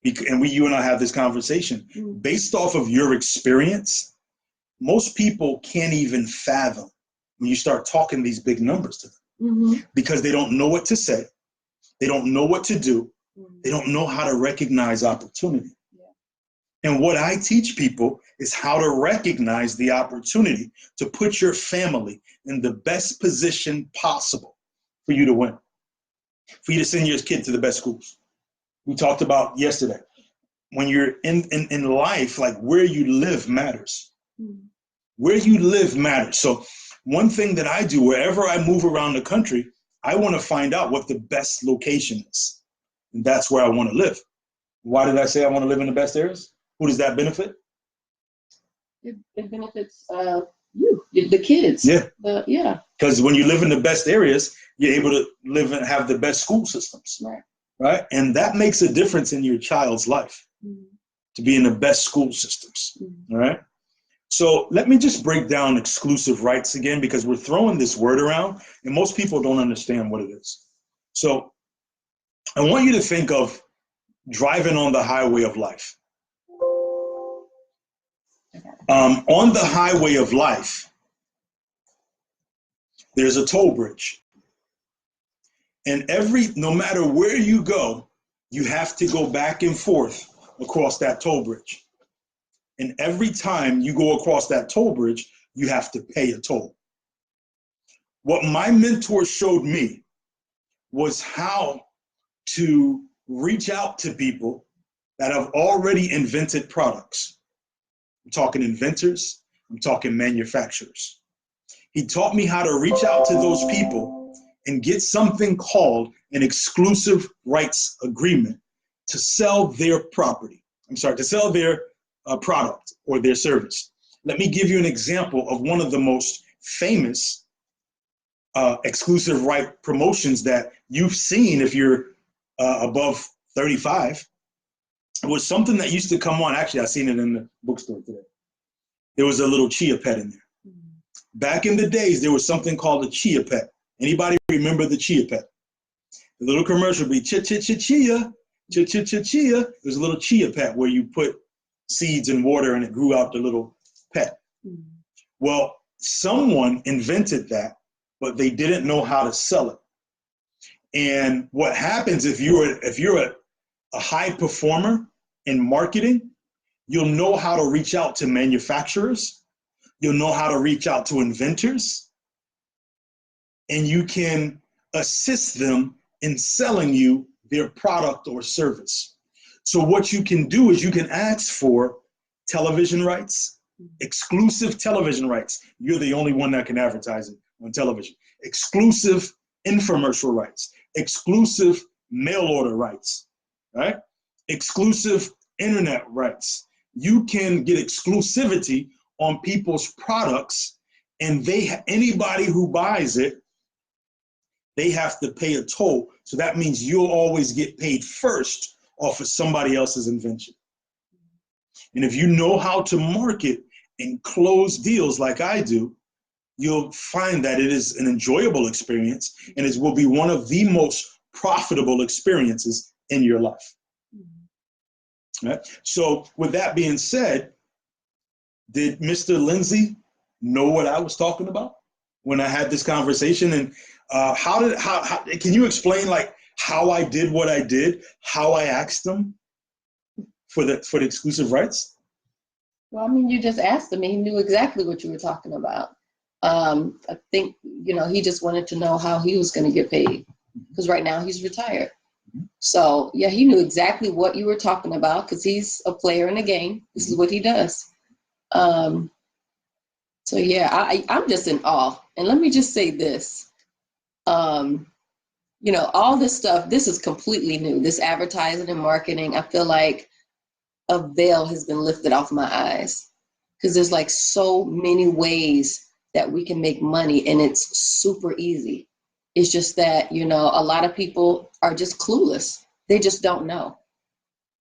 and you and I have this conversation, based off of your experience, most people can't even fathom when you start talking these big numbers to them, because they don't know what to say. They don't know what to do. They don't know how to recognize opportunity. And what I teach people is how to recognize the opportunity to put your family in the best position possible for you to win, for you to send your kid to the best schools. We talked about yesterday, when you're in life, like where you live matters. Where you live matters. So one thing that I do wherever I move around the country, I want to find out what the best location is. And that's where I want to live. Why did I say I want to live in the best areas? Who does that benefit? It benefits you, the kids. Yeah. Yeah. Because when you live in the best areas, you're able to live and have the best school systems. Right? And that makes a difference in your child's life, to be in the best school systems. All right? So let me just break down exclusive rights again, because we're throwing this word around and most people don't understand what it is. So I want you to think of driving on the highway of life. On the highway of life, there's a toll bridge. And no matter where you go, you have to go back and forth across that toll bridge. And every time you go across that toll bridge, you have to pay a toll. What my mentor showed me was how to reach out to people that have already invented products. I'm talking inventors, I'm talking manufacturers. He taught me how to reach out to those people and get something called an exclusive rights agreement to sell their property. I'm sorry, to sell their product or their service. Let me give you an example of one of the most famous exclusive right promotions that you've seen if you're above 35. It was something that used to come on. Actually, I seen it in the bookstore today. There was a little chia pet in there. Back in the days, there was something called a chia pet. Anybody remember the chia pet? The little commercial would be chia, chia, chia, chia, chia, chia, chia, chia. There's a little chia pet where you put seeds and water and it grew out the little pet. Well, someone invented that, but they didn't know how to sell it. And what happens if you're a high performer in marketing, you'll know how to reach out to manufacturers, you'll know how to reach out to inventors, and you can assist them in selling you their product or service. So what you can do is you can ask for television rights, exclusive television rights. You're the only one that can advertise it on television. Exclusive infomercial rights, exclusive mail order rights, right? Exclusive internet rights. You can get exclusivity on people's products, and anybody who buys it, they have to pay a toll. So that means you'll always get paid first off of somebody else's invention. And if you know how to market and close deals like I do, you'll find that it is an enjoyable experience, and it will be one of the most profitable experiences in your life. Right? So with that being said, did Mr. Lindsay know what I was talking about when I had this conversation? And how can you explain like how I did what I did, how I asked them for the exclusive rights? Well, I mean, you just asked him and he knew exactly what you were talking about. I think, he just wanted to know how he was going to get paid because right now he's retired. So yeah, he knew exactly what you were talking about because he's a player in the game. This is what he does. So yeah, I'm just in awe. And let me just say this, all this stuff, this is completely new. This advertising and marketing, I feel like a veil has been lifted off my eyes because there's like so many ways that we can make money and it's super easy. It's just that, a lot of people are just clueless. They just don't know.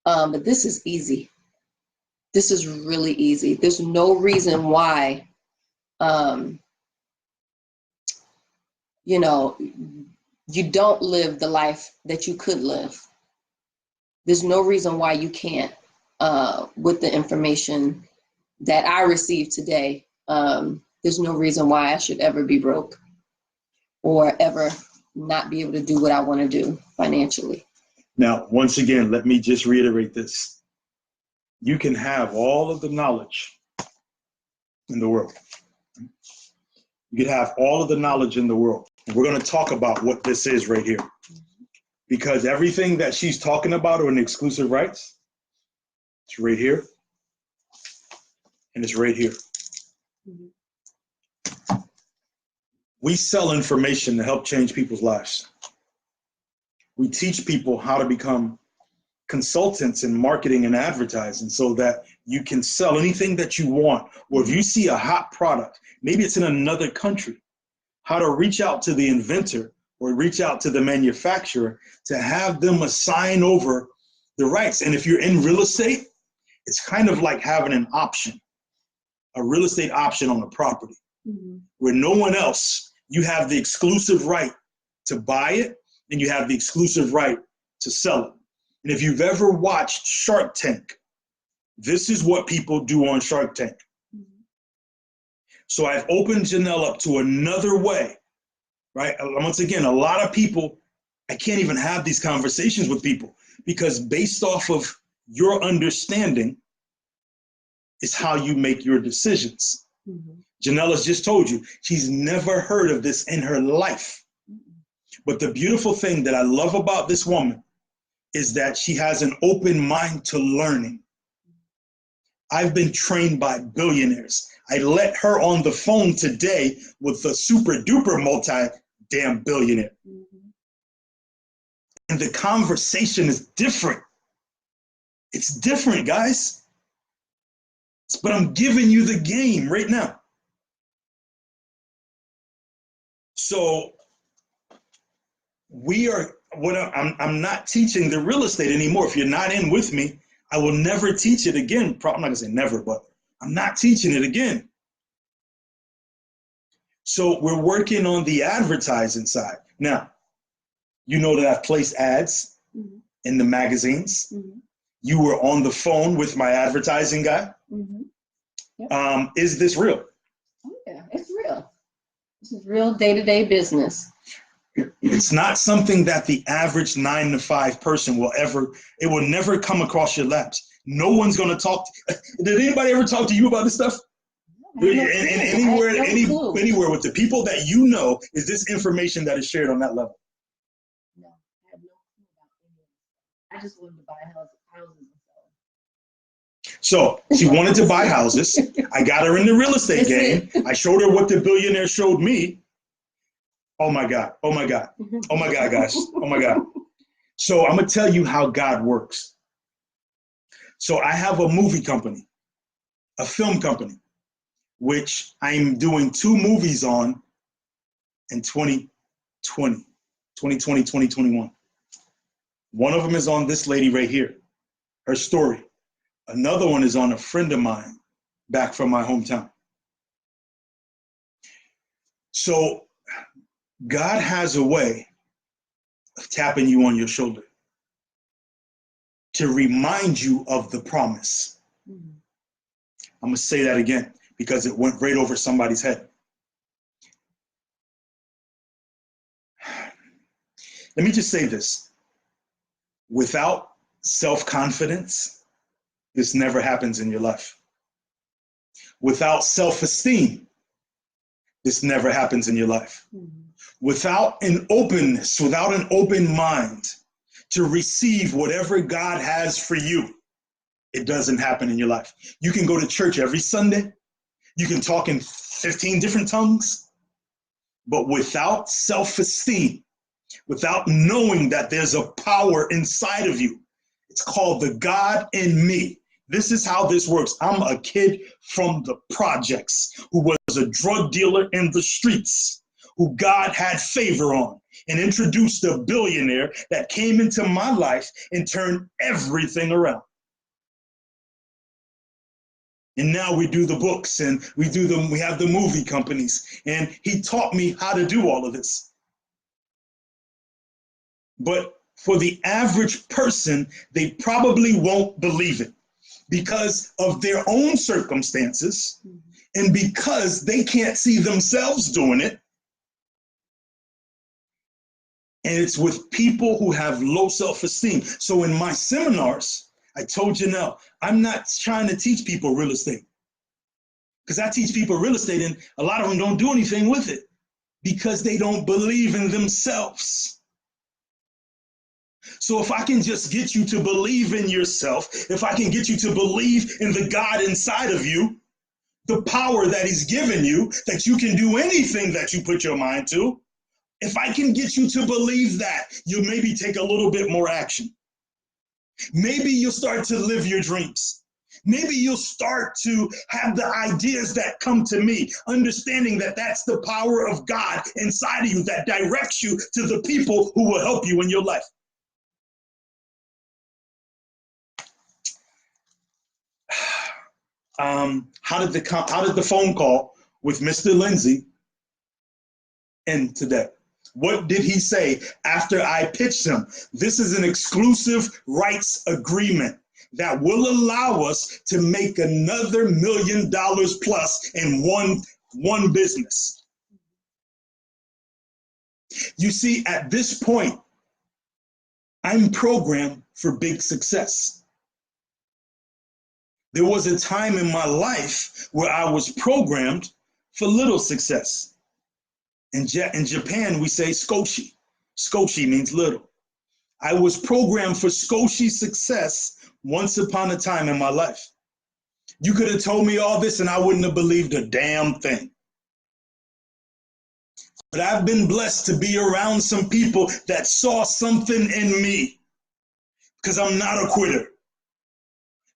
But this is easy. This is really easy. There's no reason why, you don't live the life that you could live. There's no reason why you can't with the information that I received today. There's no reason why I should ever be broke or ever not be able to do what I want to do financially. Now, once again, let me just reiterate this. You can have all of the knowledge in the world. You can have all of the knowledge in the world. And we're going to talk about what this is right here. Because everything that she's talking about are in exclusive rights. It's right here. And it's right here. Mm-hmm. We sell information to help change people's lives. We teach people how to become consultants in marketing and advertising so that you can sell anything that you want. Or if you see a hot product, maybe it's in another country, how to reach out to the inventor or reach out to the manufacturer to have them assign over the rights. And if you're in real estate, it's kind of like having an option, a real estate option on a property, where no one else, you have the exclusive right to buy it and you have the exclusive right to sell it. And if you've ever watched Shark Tank, this is what people do on Shark Tank. So I've opened Janelle up to another way, right? Once again, a lot of people, I can't even have these conversations with people because based off of your understanding is how you make your decisions. Janelle has just told you she's never heard of this in her life. But the beautiful thing that I love about this woman is that she has an open mind to learning. I've been trained by billionaires. I let her on the phone today with a super duper multi-damn billionaire. Mm-hmm. And the conversation is different. It's different, guys. But I'm giving you the game right now. So I'm not teaching the real estate anymore. If you're not in with me, I will never teach it again. I'm not gonna say never, but I'm not teaching it again. So we're working on the advertising side. Now, you know that I've placed ads mm-hmm. in the magazines. Mm-hmm. You were on the phone with my advertising guy. Mm-hmm. Yep. Is this real? Oh, yeah, it's real. This is real day-to-day business. It's not something that the average 9-to-5 person it will never come across your laps. No one's going to talk. Did anybody ever talk to you about this stuff? Anywhere with the people that you know, is this information that is shared on that level? No, I have no clue about any of it. I just wanted to buy houses and sell. So she wanted to buy houses. I got her in the real estate game. I showed her what the billionaire showed me. Oh my God. Oh my God. Oh my God, guys. Oh my God. So I'm going to tell you how God works. So I have a movie company, a film company, which I'm doing 2 movies on in 2020, 2021. One of them is on this lady right here, her story. Another one is on a friend of mine back from my hometown. So God has a way of tapping you on your shoulder to remind you of the promise. Mm-hmm. I'm going to say that again because it went right over somebody's head. Let me just say this. Without self-confidence, this never happens in your life. Without self-esteem, this never happens in your life. Mm-hmm. Without an openness, without an open mind to receive whatever God has for you, it doesn't happen in your life. You can go to church every Sunday. You can talk in 15 different tongues. But without self-esteem, without knowing that there's a power inside of you, it's called the God in me. This is how this works. I'm a kid from the projects who was a drug dealer in the streets, who God had favor on and introduced a billionaire that came into my life and turned everything around. And now we do the books and we have the movie companies, and he taught me how to do all of this. But for the average person, they probably won't believe it because of their own circumstances and because they can't see themselves doing it. And it's with people who have low self-esteem. So in my seminars, I told you now, I'm not trying to teach people real estate because I teach people real estate and a lot of them don't do anything with it because they don't believe in themselves. So if I can just get you to believe in yourself, if I can get you to believe in the God inside of you, the power that he's given you, that you can do anything that you put your mind to, if I can get you to believe that, you'll maybe take a little bit more action. Maybe you'll start to live your dreams. Maybe you'll start to have the ideas that come to me, understanding that that's the power of God inside of you that directs you to the people who will help you in your life. How did the phone call with Mr. Lindsay end today? What did he say after I pitched him? This is an exclusive rights agreement that will allow us to make another $1 million plus in one business. You see, at this point, I'm programmed for big success. There was a time in my life where I was programmed for little success. In Japan, we say skoshi. Skoshi means little. I was programmed for skoshi success once upon a time in my life. You could have told me all this and I wouldn't have believed a damn thing. But I've been blessed to be around some people that saw something in me, because I'm not a quitter.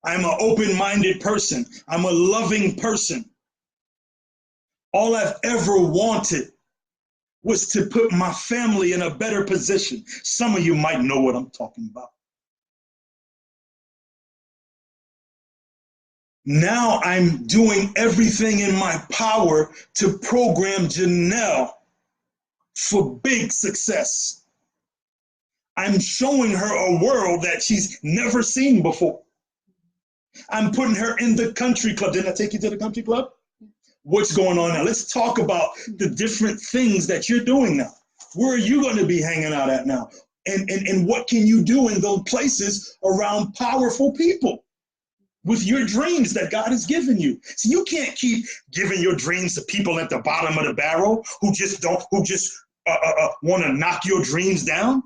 I'm an open-minded person. I'm a loving person. All I've ever wanted was to put my family in a better position. Some of you might know what I'm talking about. Now I'm doing everything in my power to program Janelle for big success. I'm showing her a world that she's never seen before. I'm putting her in the country club. Didn't I take you to the country club? What's going on now? Let's talk about the different things that you're doing now. Where are you going to be hanging out at now? And what can you do in those places around powerful people with your dreams that God has given you? So you can't keep giving your dreams to people at the bottom of the barrel who just want to knock your dreams down.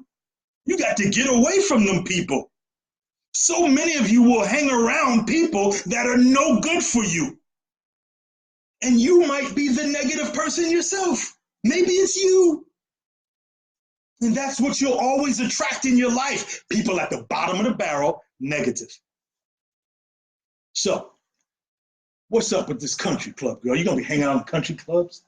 You got to get away from them people. So many of you will hang around people that are no good for you. And you might be the negative person yourself. Maybe it's you. And that's what you'll always attract in your life. People at the bottom of the barrel, negative. So, what's up with this country club, girl? You gonna be hanging out in country clubs?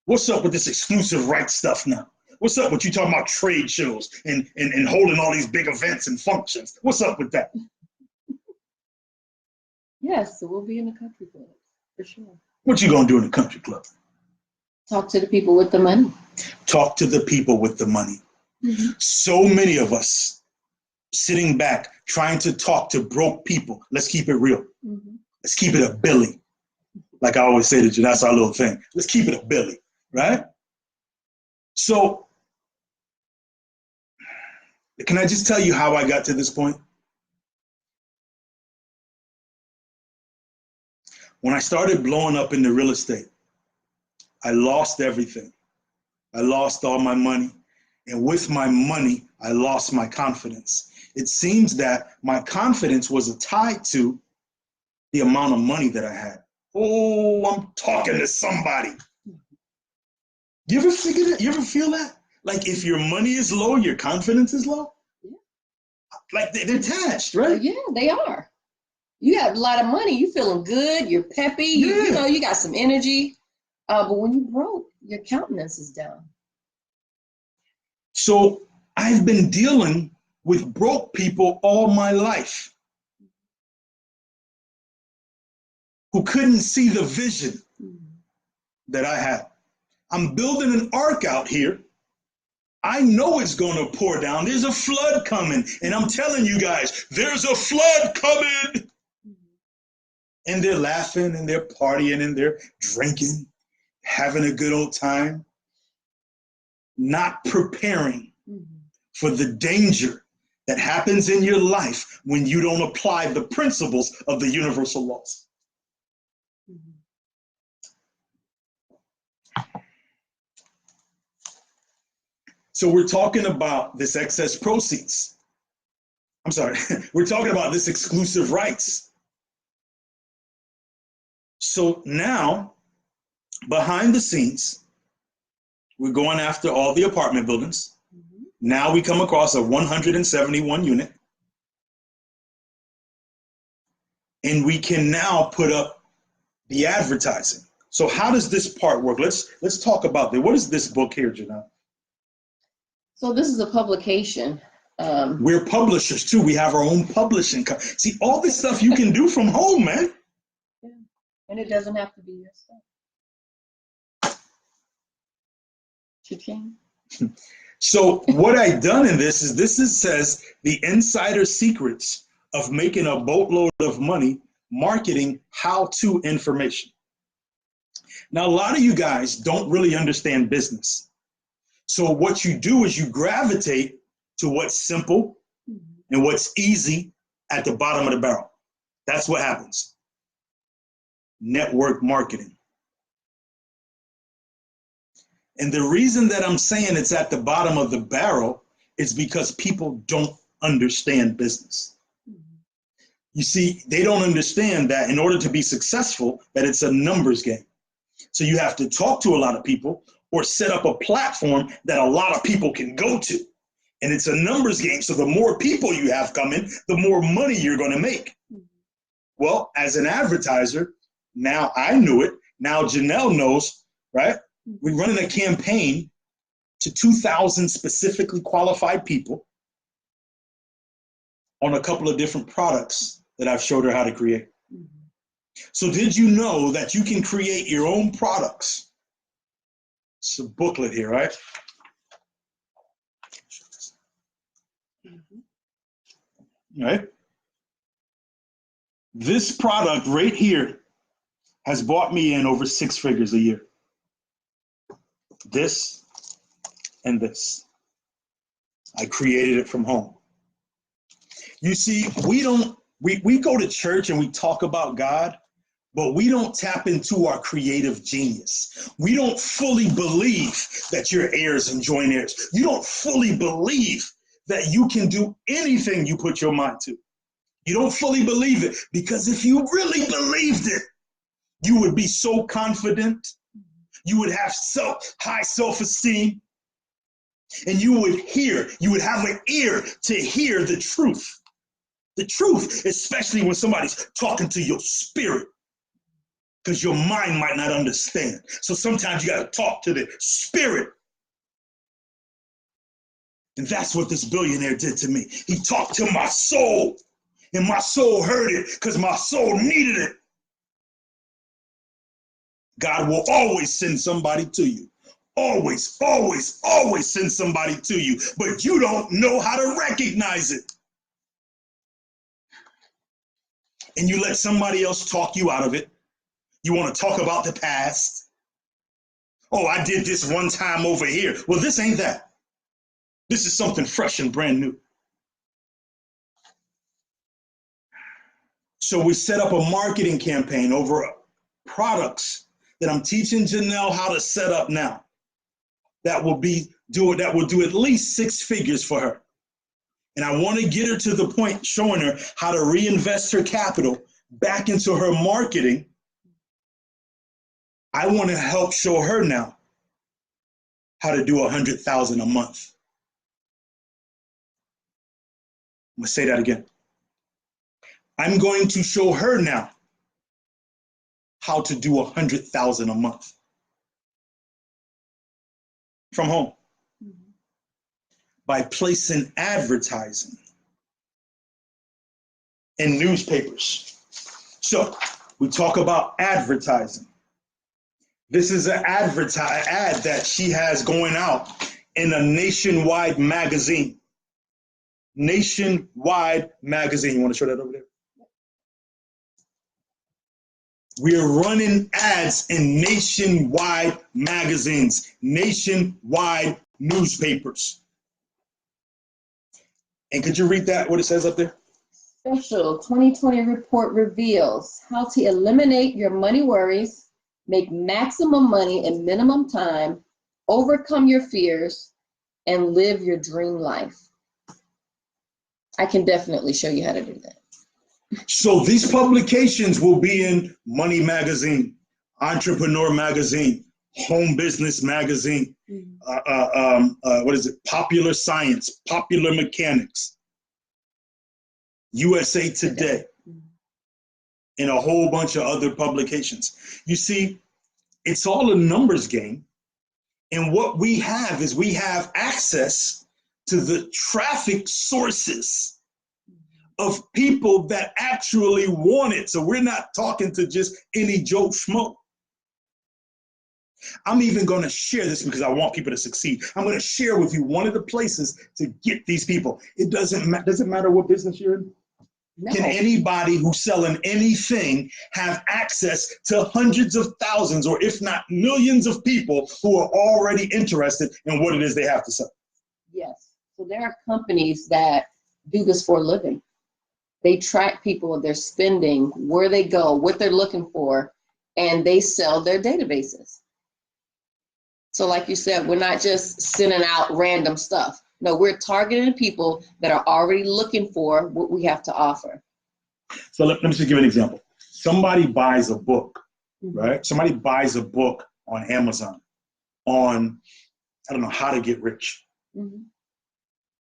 What's up with this exclusive rights stuff now? What's up with you talking about trade shows and holding all these big events and functions? What's up with that? Yes, so we'll be in the country club, for sure. What you gonna do in the country club? Talk to the people with the money. Talk to the people with the money. Mm-hmm. So many of us sitting back trying to talk to broke people. Let's keep it real. Mm-hmm. Let's keep it a Billy. Like I always say to you, that's our little thing. Let's keep it a Billy, right? So, can I just tell you how I got to this point? When I started blowing up into real estate, I lost everything. I lost all my money. And with my money, I lost my confidence. It seems that my confidence was tied to the amount of money that I had. Oh, I'm talking to somebody. You ever figure that? You ever feel that? Like if your money is low, your confidence is low? Yeah. Like they're attached, right? Yeah, they are. You have a lot of money, you feeling good, you're peppy, you know, you got some energy. But when you broke, your countenance is down. So I've been dealing with broke people all my life who couldn't see the vision that I had. I'm building an ark out here. I know it's going to pour down. There's a flood coming. And I'm telling you guys, there's a flood coming. And they're laughing and they're partying and they're drinking, having a good old time, not preparing for the danger that happens in your life when you don't apply the principles of the universal laws. So we're talking about this excess proceeds. I'm sorry, we're talking about this exclusive rights. So now, behind the scenes, we're going after all the apartment buildings. Now we come across a 171 unit. And we can now put up the advertising. So how does this part work? Let's talk about that. What is this book here, Janelle? So this is a publication. We're publishers too. We have our own publishing. See, all this stuff you can do from home, man. Yeah. And it doesn't have to be your stuff. Cha-ching. So what I've done in this says the insider secrets of making a boatload of money marketing how-to information. Now, a lot of you guys don't really understand business. So what you do is you gravitate to what's simple and what's easy at the bottom of the barrel. That's what happens. Network marketing. And the reason that I'm saying it's at the bottom of the barrel is because people don't understand business. You see, they don't understand that in order to be successful, that it's a numbers game. So you have to talk to a lot of people or set up a platform that a lot of people can go to. And it's a numbers game. So the more people you have coming, the more money you're going to make. Well, as an advertiser, now I knew it. Now Janelle knows, right? We're running a campaign to 2,000 specifically qualified people on a couple of different products that I've showed her how to create. So did you know that you can create your own products? It's a booklet here, right? Right? This product right here has bought me in over 6 figures a year. This and this. I created it from home. You see, we go to church and we talk about God, but we don't tap into our creative genius. We don't fully believe that you're heirs and joint heirs. You don't fully believe that you can do anything you put your mind to. You don't fully believe it, because if you really believed it, you would be so confident. You would have high self-esteem, and you would have an ear to hear the truth. The truth, especially when somebody's talking to your spirit, because your mind might not understand. So sometimes you got to talk to the spirit. And that's what this billionaire did to me. He talked to my soul, and my soul heard it because my soul needed it. God will always send somebody to you. Always, always, always send somebody to you, but you don't know how to recognize it. And you let somebody else talk you out of it. You want to talk about the past. Oh, I did this one time over here. Well, this ain't that. This is something fresh and brand new. So we set up a marketing campaign over products that I'm teaching Janelle how to set up now. That will do at least 6 figures for her. And I want to get her to the point showing her how to reinvest her capital back into her marketing. I want to help show her now how to do $100,000 a month. I'm going to say that again. I'm going to show her now how to do $100,000 a month from home by placing advertising in newspapers. So we talk about advertising. This is an ad that she has going out in a nationwide magazine. Nationwide magazine. You want to show that over there? We are running ads in nationwide magazines, nationwide newspapers. And could you read that, what it says up there? Special 2020 report reveals how to eliminate your money worries, make maximum money in minimum time, overcome your fears, and live your dream life. I can definitely show you how to do that. So these publications will be in Money Magazine, Entrepreneur Magazine, Home Business Magazine, Popular Science, Popular Mechanics, USA Today, and a whole bunch of other publications. You see, it's all a numbers game. And what we have is we have access to the traffic sources of people that actually want it. So we're not talking to just any Joe Schmo. I'm even going to share this because I want people to succeed. I'm going to share with you one of the places to get these people. It doesn't matter what business you're in. No. Can anybody who's selling anything have access to hundreds of thousands, or if not millions of people who are already interested in what it is they have to sell? Yes. So there are companies that do this for a living. They track people, their spending, where they go, what they're looking for, and they sell their databases. So like you said, we're not just sending out random stuff. No, we're targeting people that are already looking for what we have to offer. So let me just give you an example. Somebody buys a book, Mhm. right? Somebody buys a book on Amazon on, I don't know, how to get rich. Mhm.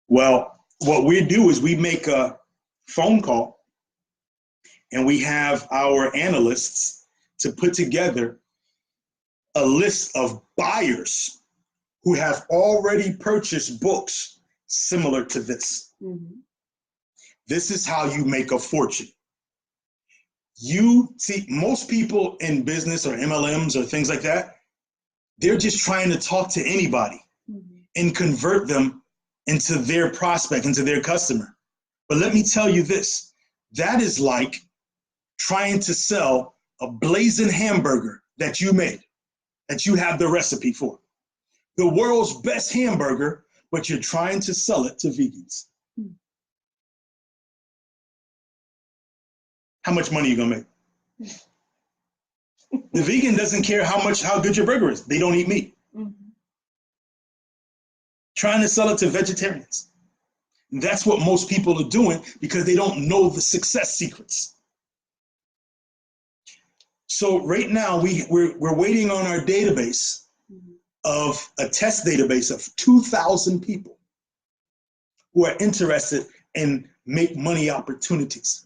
Well, what we do is we make a phone call and we have our analysts to put together a list of buyers who have already purchased books similar to this. Mhm. This is how you make a fortune. You see, most people in business or MLMs or things like that, they're just trying to talk to anybody Mhm. and convert them into their prospect, into their customer. But let me tell you this, that is like trying to sell a blazing hamburger that you made, that you have the recipe for. The world's best hamburger, but you're trying to sell it to vegans. Mhm. How much money are you gonna make? The vegan doesn't care how good your burger is. They don't eat meat. Mhm. Trying to sell it to vegetarians. And that's what most people are doing because they don't know the success secrets. So right now we're waiting on our database Mhm. of a test database of 2,000 people who are interested in make money opportunities.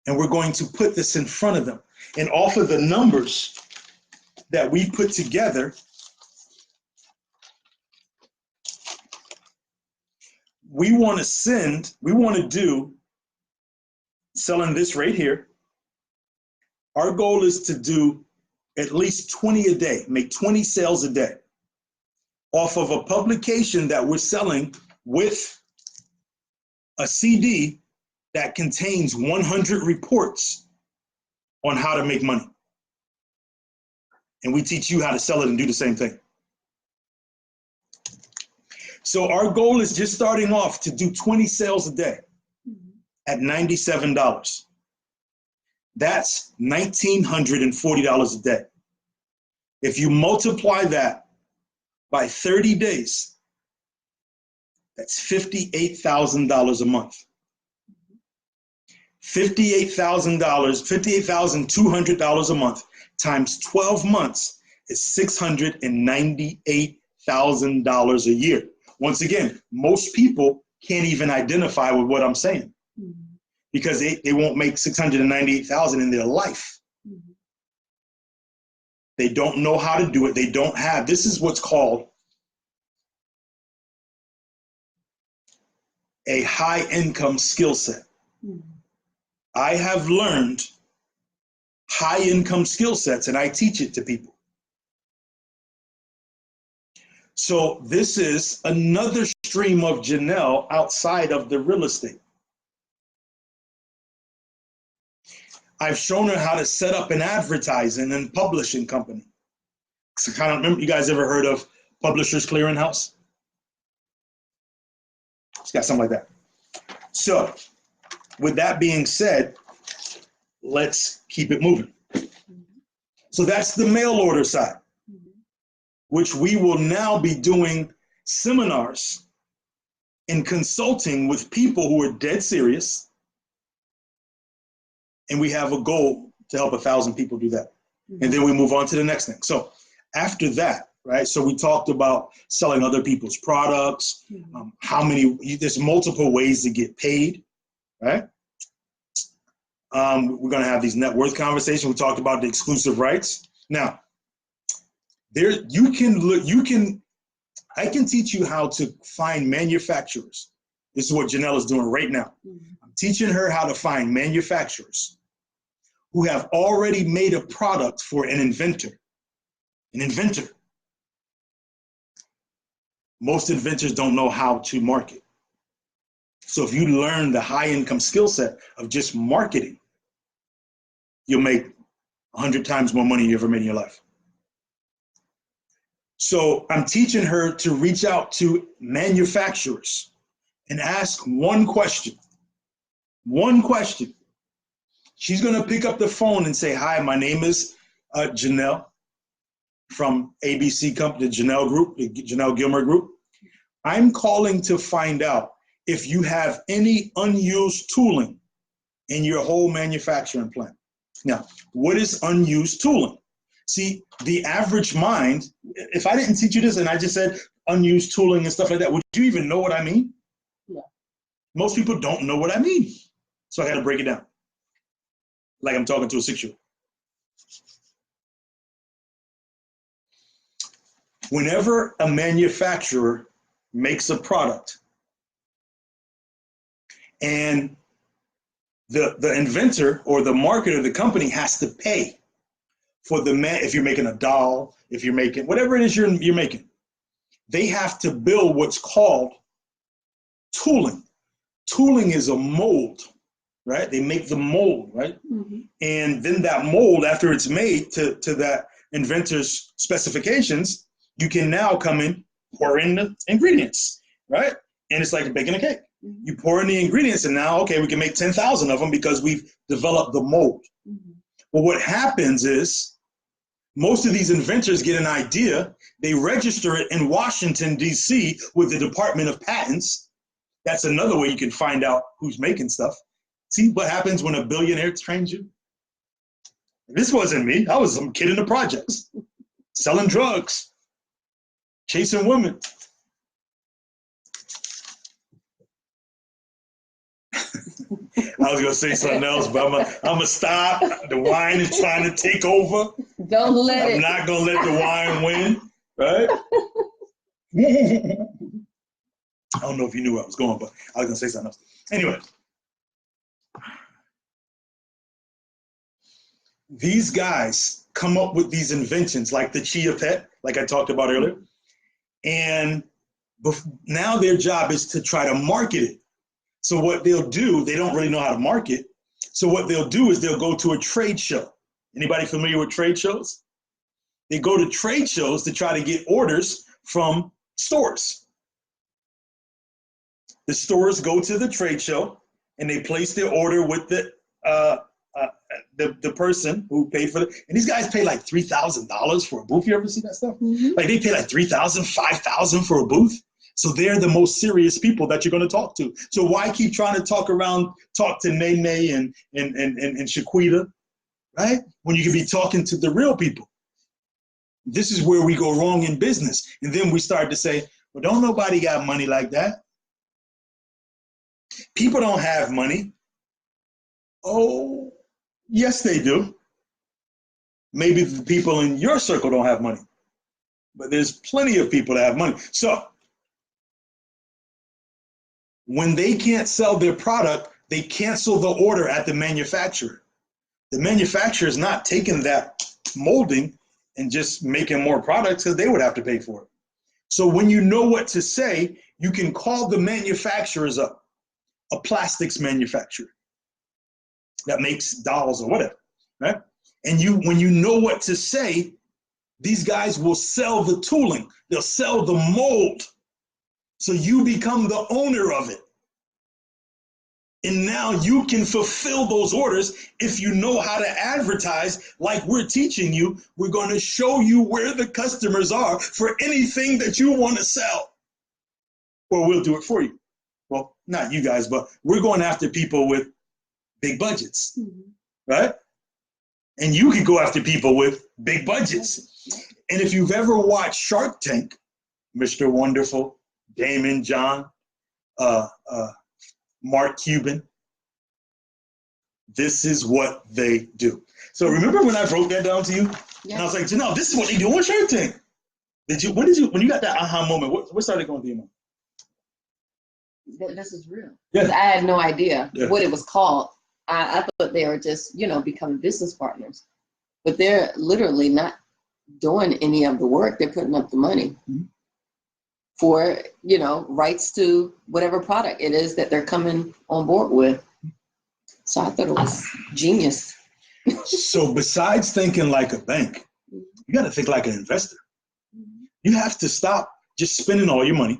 And we're going to put this in front of them. And off of the numbers that we put together, we want to do, selling this right here. Our goal is to do at least 20 a day, make 20 sales a day off of a publication that we're selling with a CD that contains 100 reports on how to make money. And we teach you how to sell it and do the same thing. So our goal is just starting off to do 20 sales a day at $97. That's $1,940 a day. If you multiply that by 30 days, that's $58,000 a month. $58,000, $58,200 a month times 12 months is $698,000 a year. Once again, most people can't even identify with what I'm saying because they won't make $698,000 in their life. They don't know how to do it. They don't have, this is what's called a high income skill set. I have learned high income skill sets and I teach it to people. So this is another stream of Janelle outside of the real estate. I've shown her how to set up an advertising and publishing company. So kind of remember, you guys ever heard of Publishers Clearinghouse? It's got something like that. So with that being said, let's keep it moving. So that's the mail order side, which we will now be doing seminars and consulting with people who are dead serious. And we have a goal to help 1,000 people do that. And then we move on to the next thing. So after that, right? So we talked about selling other people's products, there's multiple ways to get paid, right? We're going to have these net worth conversations. We talked about the exclusive rights. Now, I can teach you how to find manufacturers. This is what Janelle is doing right now. I'm teaching her how to find manufacturers who have already made a product for an inventor. An inventor. Most inventors don't know how to market. So if you learn the high income skill set of just marketing, you'll make 100 times more money you ever made in your life. So I'm teaching her to reach out to manufacturers and ask one question. One question. She's going to pick up the phone and say, hi, my name is Janelle from ABC Company, the Janelle Group, the Janelle Gilmer Group. I'm calling to find out if you have any unused tooling in your whole manufacturing plant. Now, what is unused tooling? See, the average mind, if I didn't teach you this and I just said unused tooling and stuff like that, would you even know what I mean? No. Most people don't know what I mean. So I got to break it down. Like I'm talking to a 6-year-old. Whenever a manufacturer makes a product and the inventor or the marketer, the company has to pay for if you're making a doll, if you're making whatever it is you're making, they have to build what's called tooling. Tooling is a mold, right? They make the mold, right? Mm-hmm. And then that mold, after it's made to that inventor's specifications, you can now come in, pour in the ingredients, right? And it's like baking a cake. Mm-hmm. You pour in the ingredients and now, okay, we can make 10,000 of them because we've developed the mold. Mm-hmm. Well, what happens is most of these inventors get an idea, they register it in Washington, D.C. with the Department of Patents. That's another way you can find out who's making stuff. See what happens when a billionaire trains you? This wasn't me. I was some kid in the projects, selling drugs, chasing women. I was gonna say something else, but I'm gonna stop. The wine is trying to take over. Don't let it. I'm not gonna let the wine win, right? I don't know if you knew where I was going, but I was gonna say something else. Anyway, these guys come up with these inventions like the Chia Pet, like I talked about earlier, and now their job is to try to market it. So what they'll do, they don't really know how to market. So what they'll do is they'll go to a trade show. Anybody familiar with trade shows? They go to trade shows to try to get orders from stores. The stores go to the trade show and they place their order with the person who paid for it. And these guys pay like $3,000 for a booth. You ever see that stuff? Mm-hmm. Like they pay like $3,000, $5,000 for a booth. So they're the most serious people that you're going to talk to. So why keep trying to talk to Nene and Shaquita, right? When you could be talking to the real people. This is where we go wrong in business. And then we start to say, well, don't nobody got money like that. People don't have money. Oh, yes, they do. Maybe the people in your circle don't have money, but there's plenty of people that have money. So when they can't sell their product, they cancel the order at the manufacturer. The manufacturer is not taking that molding and just making more products because they would have to pay for it. So when you know what to say, you can call the manufacturers up, a plastics manufacturer that makes dolls or whatever, right? And when you know what to say, these guys will sell the tooling. They'll sell the mold. So you become the owner of it. And now you can fulfill those orders if you know how to advertise like we're teaching you. We're going to show you where the customers are for anything that you want to sell. Or we'll do it for you. Well, not you guys, but we're going after people with big budgets, right? And you can go after people with big budgets. And if you've ever watched Shark Tank, Mr. Wonderful, Damon John, Mark Cuban, this is what they do. So remember when I broke that down to you? Yeah. And I was like, no, this is what they do on Shark Tank. When you got that aha moment, what started going through your mind? This is real. Yeah. I had no idea what it was called. I thought they were just, becoming business partners. But they're literally not doing any of the work. They're putting up the money for, rights to whatever product it is that they're coming on board with. So I thought it was genius. So besides thinking like a bank, you got to think like an investor. You have to stop just spending all your money.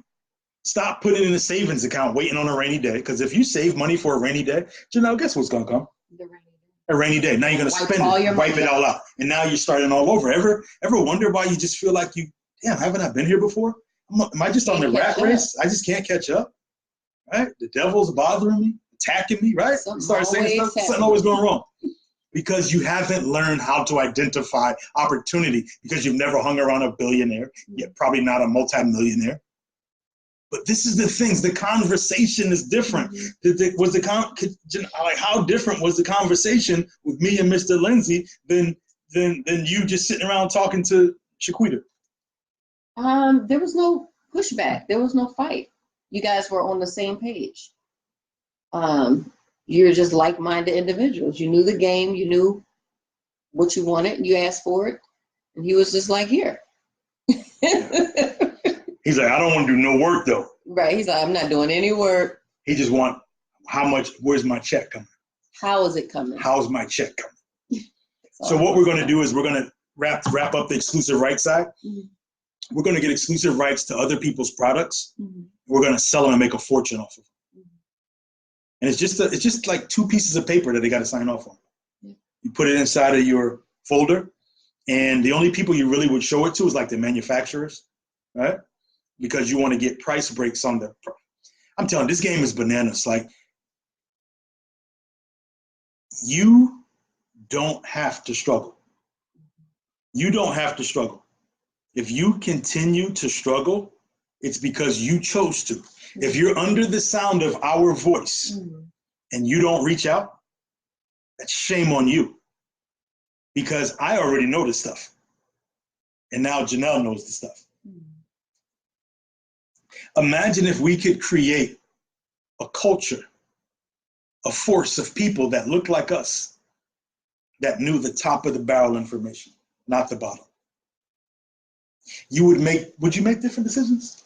Stop putting it in a savings account, waiting on a rainy day. Because if you save money for a rainy day, guess what's going to come? The rainy day. A rainy day. Now you're going to spend it, wipe it all out. And now you're starting all over. Ever wonder why you just feel like haven't I been here before? Am I just on the rat race? I just can't catch up, right? The devil's bothering me. The attacking me, right? You start saying stuff, something always going wrong. Because you haven't learned how to identify opportunity, because you've never hung around a billionaire, yet probably not a multimillionaire. But this is the things, the conversation is different. How different was the conversation with me and Mr. Lindsay than you just sitting around talking to Shaquita? There was no pushback. There was no fight. You guys were on the same page. You're just like-minded individuals. You knew the game. You knew what you wanted. And you asked for it. And he was just like, here. He's like, I don't want to do no work, though. Right. He's like, I'm not doing any work. He just want, where's my check coming? How is it coming? How's my check coming? So what we're going to do is we're going to wrap up the exclusive rights side. Mm-hmm. We're going to get exclusive rights to other people's products. Mm-hmm. We're going to sell them and make a fortune off of them. Mm-hmm. And it's just like 2 pieces of paper that they got to sign off on. Yeah. You put it inside of your folder, and the only people you really would show it to is like the manufacturers, right? Because you want to get price breaks on the. I'm telling you, this game is bananas. Like, you don't have to struggle. You don't have to struggle. If you continue to struggle, it's because you chose to. If you're under the sound of our voice and you don't reach out, that's shame on you. Because I already know this stuff. And now Janelle knows the stuff. Imagine if we could create a culture, a force of people that looked like us, that knew the top of the barrel information, not the bottom. Would you make different decisions?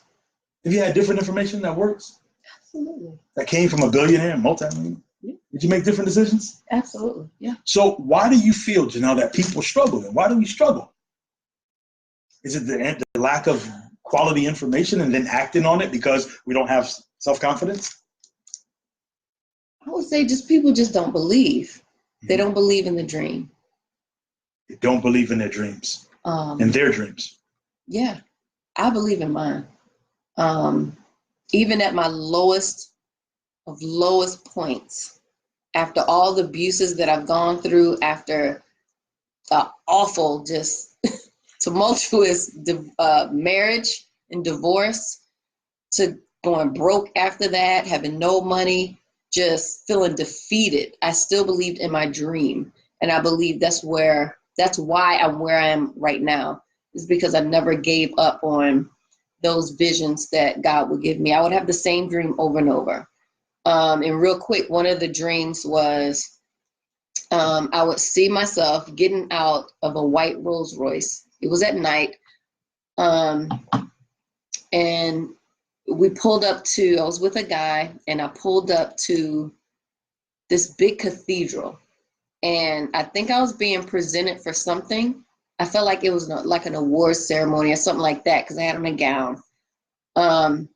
If you had different information that works? Absolutely. That came from a billionaire, multi-millionaire? Yeah. Would you make different decisions? Absolutely, yeah. So why do you feel, Janelle, that people struggle? And why do we struggle? Is it the lack of quality information and then acting on it because we don't have self-confidence? I would say people just don't believe. They don't believe in the dream. They don't believe in their dreams. In their dreams. Yeah, I believe in mine. Even at my lowest of lowest points, after all the abuses that I've gone through, after the awful, just tumultuous marriage and divorce, to going broke after that, having no money, just feeling defeated, I still believed in my dream. And I believe that's why I'm where I am right now, is because I never gave up on those visions that God would give me. I would have the same dream over and over. And real quick, one of the dreams was I would see myself getting out of a white Rolls Royce. It was at night. And we pulled up I was with a guy, and I pulled up to this big cathedral. And I think I was being presented for something. I felt like it was like an awards ceremony or something like that, because I had on a gown. And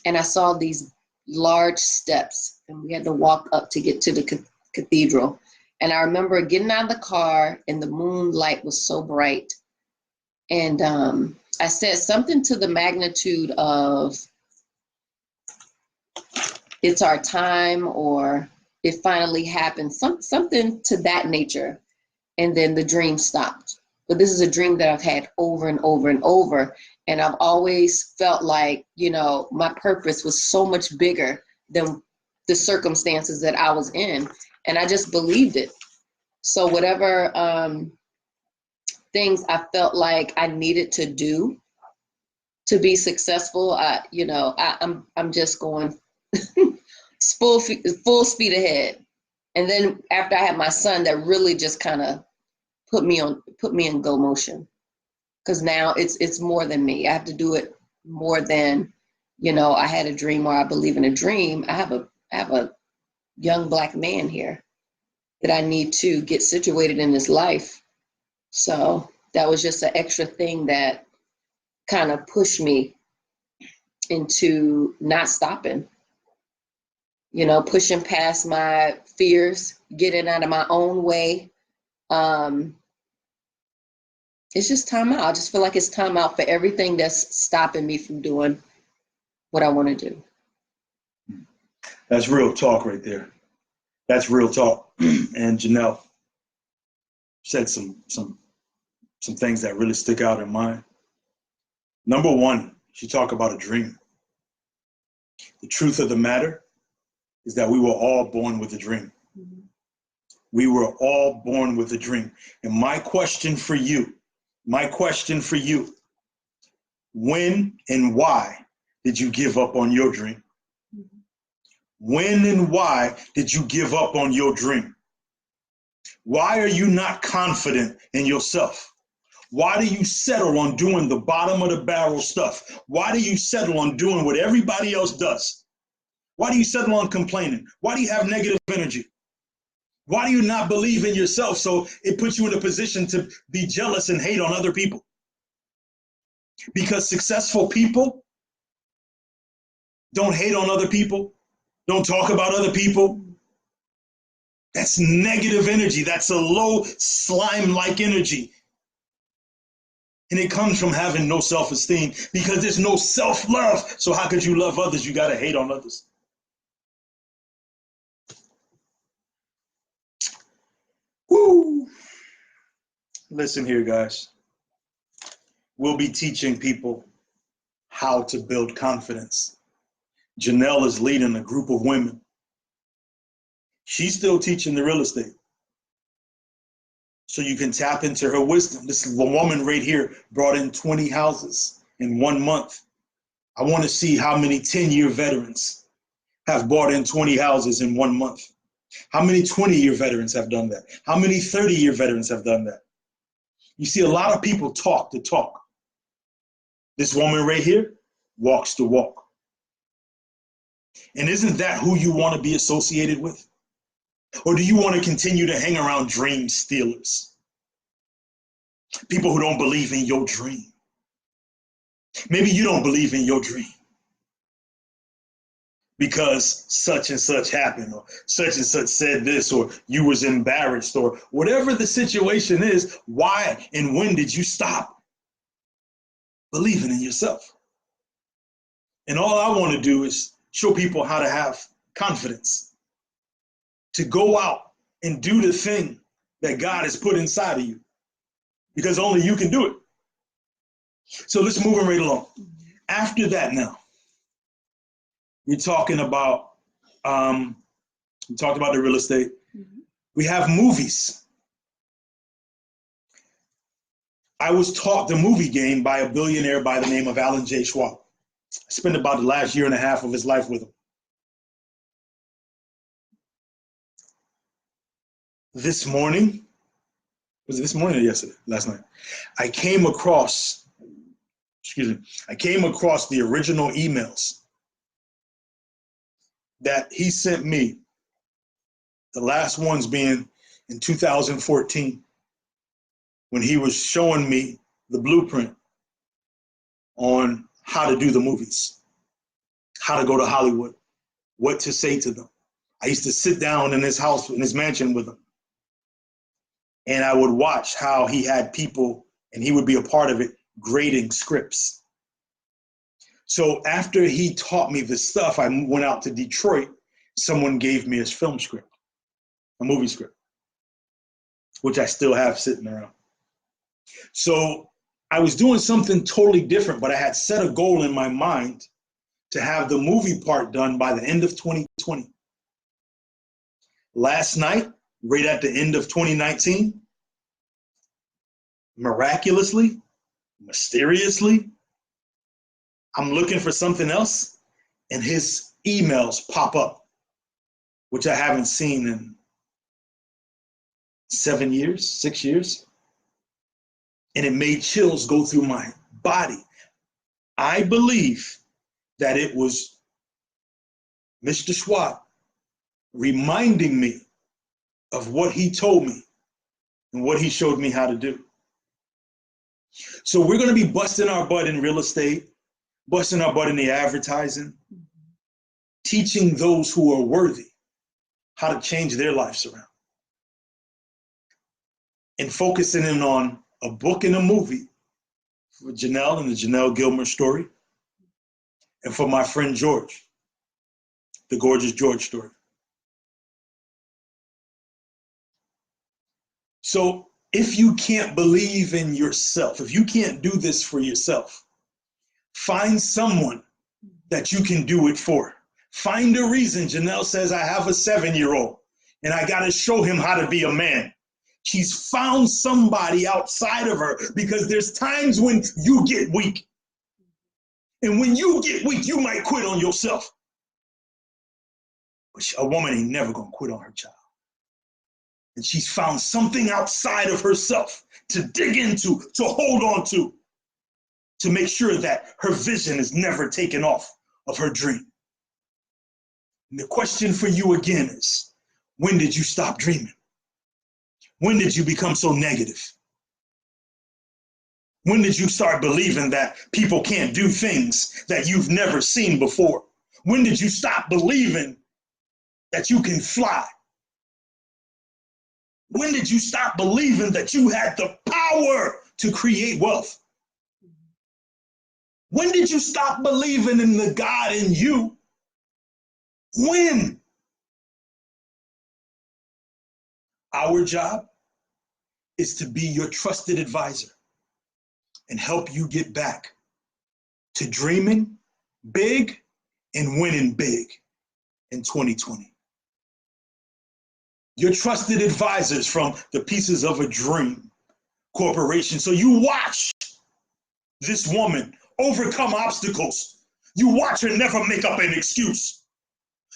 I saw these large steps, and we had to walk up to get to the cathedral. And I remember getting out of the car, and the moonlight was so bright. And I said something to the magnitude of, it's our time, or it finally happened, something to that nature. And then the dream stopped. But this is a dream that I've had over and over and over. And I've always felt like, my purpose was so much bigger than the circumstances that I was in. And I just believed it. So whatever things I felt like I needed to do to be successful, I'm just going full speed ahead. And then after I had my son, that really just kind of put me in go motion, because now it's more than me. I have to do it more than, I had a dream, or I believe in a dream. I have a young Black man here that I need to get situated in his life. So that was just an extra thing that kind of pushed me into not stopping, pushing past my fears, getting out of my own way. It's just time out. I just feel like it's time out for everything that's stopping me from doing what I want to do. That's real talk right there. That's real talk. And Janelle said some things that really stick out in mind. Number one, she talked about a dream. The truth of the matter is that we were all born with a dream. Mm-hmm. We were all born with a dream. And my question for you, when and why did you give up on your dream? Mm-hmm. When and why did you give up on your dream? Why are you not confident in yourself? Why do you settle on doing the bottom of the barrel stuff? Why do you settle on doing what everybody else does? Why do you settle on complaining? Why do you have negative energy? Why do you not believe in yourself so it puts you in a position to be jealous and hate on other people? Because successful people don't hate on other people, don't talk about other people. That's negative energy. That's a low slime-like energy. And it comes from having no self-esteem because there's no self-love. So how could you love others? You got to hate on others. Woo! Listen here, guys. We'll be teaching people how to build confidence. Janelle is leading a group of women. She's still teaching the real estate. So you can tap into her wisdom. This woman right here brought in 20 houses in 1 month. I want to see how many 10-year veterans have bought in 20 houses in 1 month. How many 20-year veterans have done that? How many 30-year veterans have done that? You see, a lot of people talk the talk. This woman right here walks the walk. And isn't that who you want to be associated with? Or do you want to continue to hang around dream stealers? People who don't believe in your dream. Maybe you don't believe in your dream because such and such happened, or such and such said this, or you was embarrassed, or whatever the situation is. Why and when did you stop believing in yourself? And all I want to do is show people how to have confidence, to go out and do the thing that God has put inside of you, because only you can do it. So let's move right along. After that now, we're talking about, we talked about the real estate. Mm-hmm. We have movies. I was taught the movie game by a billionaire by the name of Alan J. Schwab. I spent about the last year and a half of his life with him. This morning, was it this morning or yesterday? Last night. I came across the original emails that he sent me, the last ones being in 2014, when he was showing me the blueprint on how to do the movies, how to go to Hollywood, what to say to them. I used to sit down in his house, in his mansion with him, and I would watch how he had people, and he would be a part of it, grading scripts. So after he taught me this stuff, I went out to Detroit. Someone gave me his film script, a movie script, which I still have sitting around. So I was doing something totally different, but I had set a goal in my mind to have the movie part done by the end of 2020. Last night, right at the end of 2019, miraculously, mysteriously, I'm looking for something else, and his emails pop up, which I haven't seen in 7 years, 6 years. And it made chills go through my body. I believe that it was Mr. Schwab reminding me of what he told me and what he showed me how to do. So we're going to be busting our butt in real estate, busting our butt in the advertising, teaching those who are worthy how to change their lives around, and focusing in on a book and a movie for Janelle and the Janelle Gilmer story, and for my friend George, the Gorgeous George story. So if you can't believe in yourself, if you can't do this for yourself, find someone that you can do it for. Find a reason. Janelle says, I have a 7-year-old and I got to show him how to be a man. She's found somebody outside of her, because there's times when you get weak. And when you get weak, you might quit on yourself. But a woman ain't never going to quit on her child. And she's found something outside of herself to dig into, to hold on to make sure that her vision is never taken off of her dream. And the question for you again is, when did you stop dreaming? When did you become so negative? When did you start believing that people can't do things that you've never seen before? When did you stop believing that you can fly? When did you stop believing that you had the power to create wealth? When did you stop believing in the God in you? When? Our job is to be your trusted advisor and help you get back to dreaming big and winning big in 2020. Your trusted advisors from the Pieces of a Dream Corporation. So you watch this woman overcome obstacles. You watch her never make up an excuse.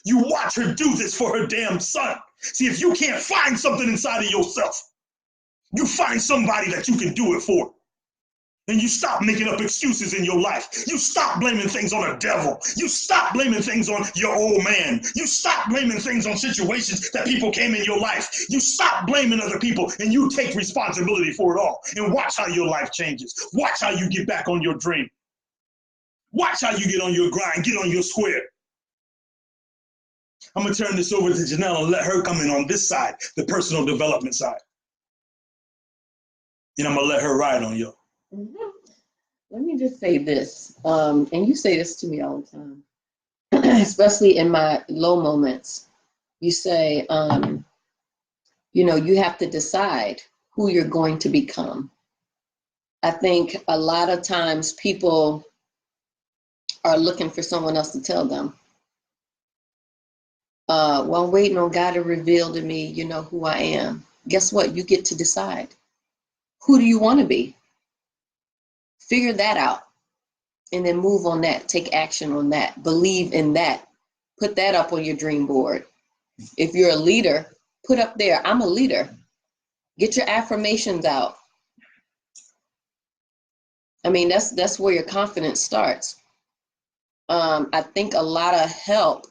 You watch her do this for her damn son. See, if you can't find something inside of yourself, you find somebody that you can do it for. And you stop making up excuses in your life. You stop blaming things on the devil. You stop blaming things on your old man. You stop blaming things on situations that people came in your life. You stop blaming other people and you take responsibility for it all. And watch how your life changes. Watch how you get back on your dream. Watch how you get on your grind, get on your square. I'm going to turn this over to Janelle and let her come in on this side, the personal development side. And I'm going to let her ride on you. Mm-hmm. Let me just say this, and you say this to me all the time, especially in my low moments. You say, you have to decide who you're going to become. I think a lot of times people are looking for someone else to tell them. Well, I'm waiting on God to reveal to me, who I am. Guess what? You get to decide. Who do you want to be? Figure that out and then move on that. Take action on that. Believe in that. Put that up on your dream board. If you're a leader, put up there, I'm a leader. Get your affirmations out. I mean, that's where your confidence starts. I think a lot of help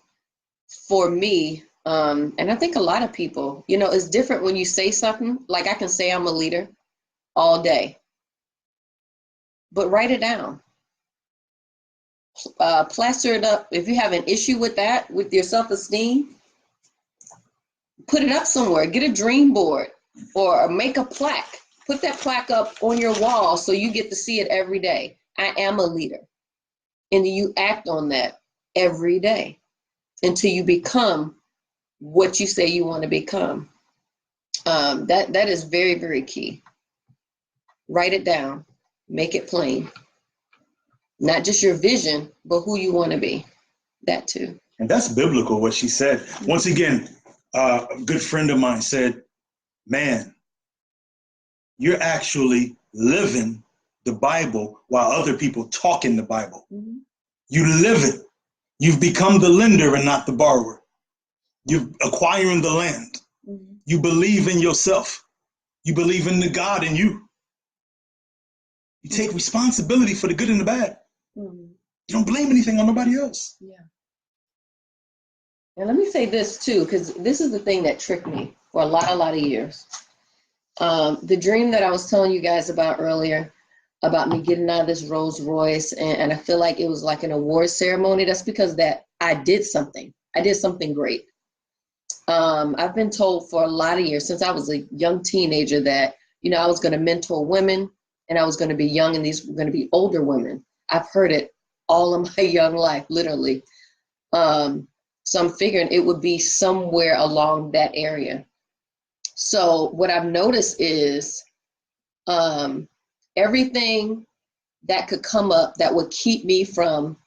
for me, and I think a lot of people, it's different when you say something. Like I can say I'm a leader all day, but write it down. Plaster it up. If you have an issue with that, with your self-esteem, put it up somewhere. Get a dream board or make a plaque. Put that plaque up on your wall so you get to see it every day. I am a leader. And you act on that every day until you become what you say you want to become. That is very, very key. Write it down. Make it plain. Not just your vision, but who you want to be. That too. And that's biblical, what she said. Once again, a good friend of mine said, man, you're actually living the Bible while other people talk in the Bible. Mm-hmm. You live it. You've become the lender and not the borrower. You're acquiring the land. Mm-hmm. You believe in yourself. You believe in the God in you. You take responsibility for the good and the bad. Mm-hmm. You don't blame anything on nobody else. Yeah. And let me say this too, because this is the thing that tricked me for a lot of years. The dream that I was telling you guys about earlier, about me getting out of this Rolls Royce, and I feel like it was like an award ceremony. That's because that I did something. I did something great. I've been told for a lot of years, since I was a young teenager, that, I was going to mentor women, and I was going to be young, and these were going to be older women. I've heard it all of my young life, literally. So I'm figuring it would be somewhere along that area. So what I've noticed is everything that could come up that would keep me from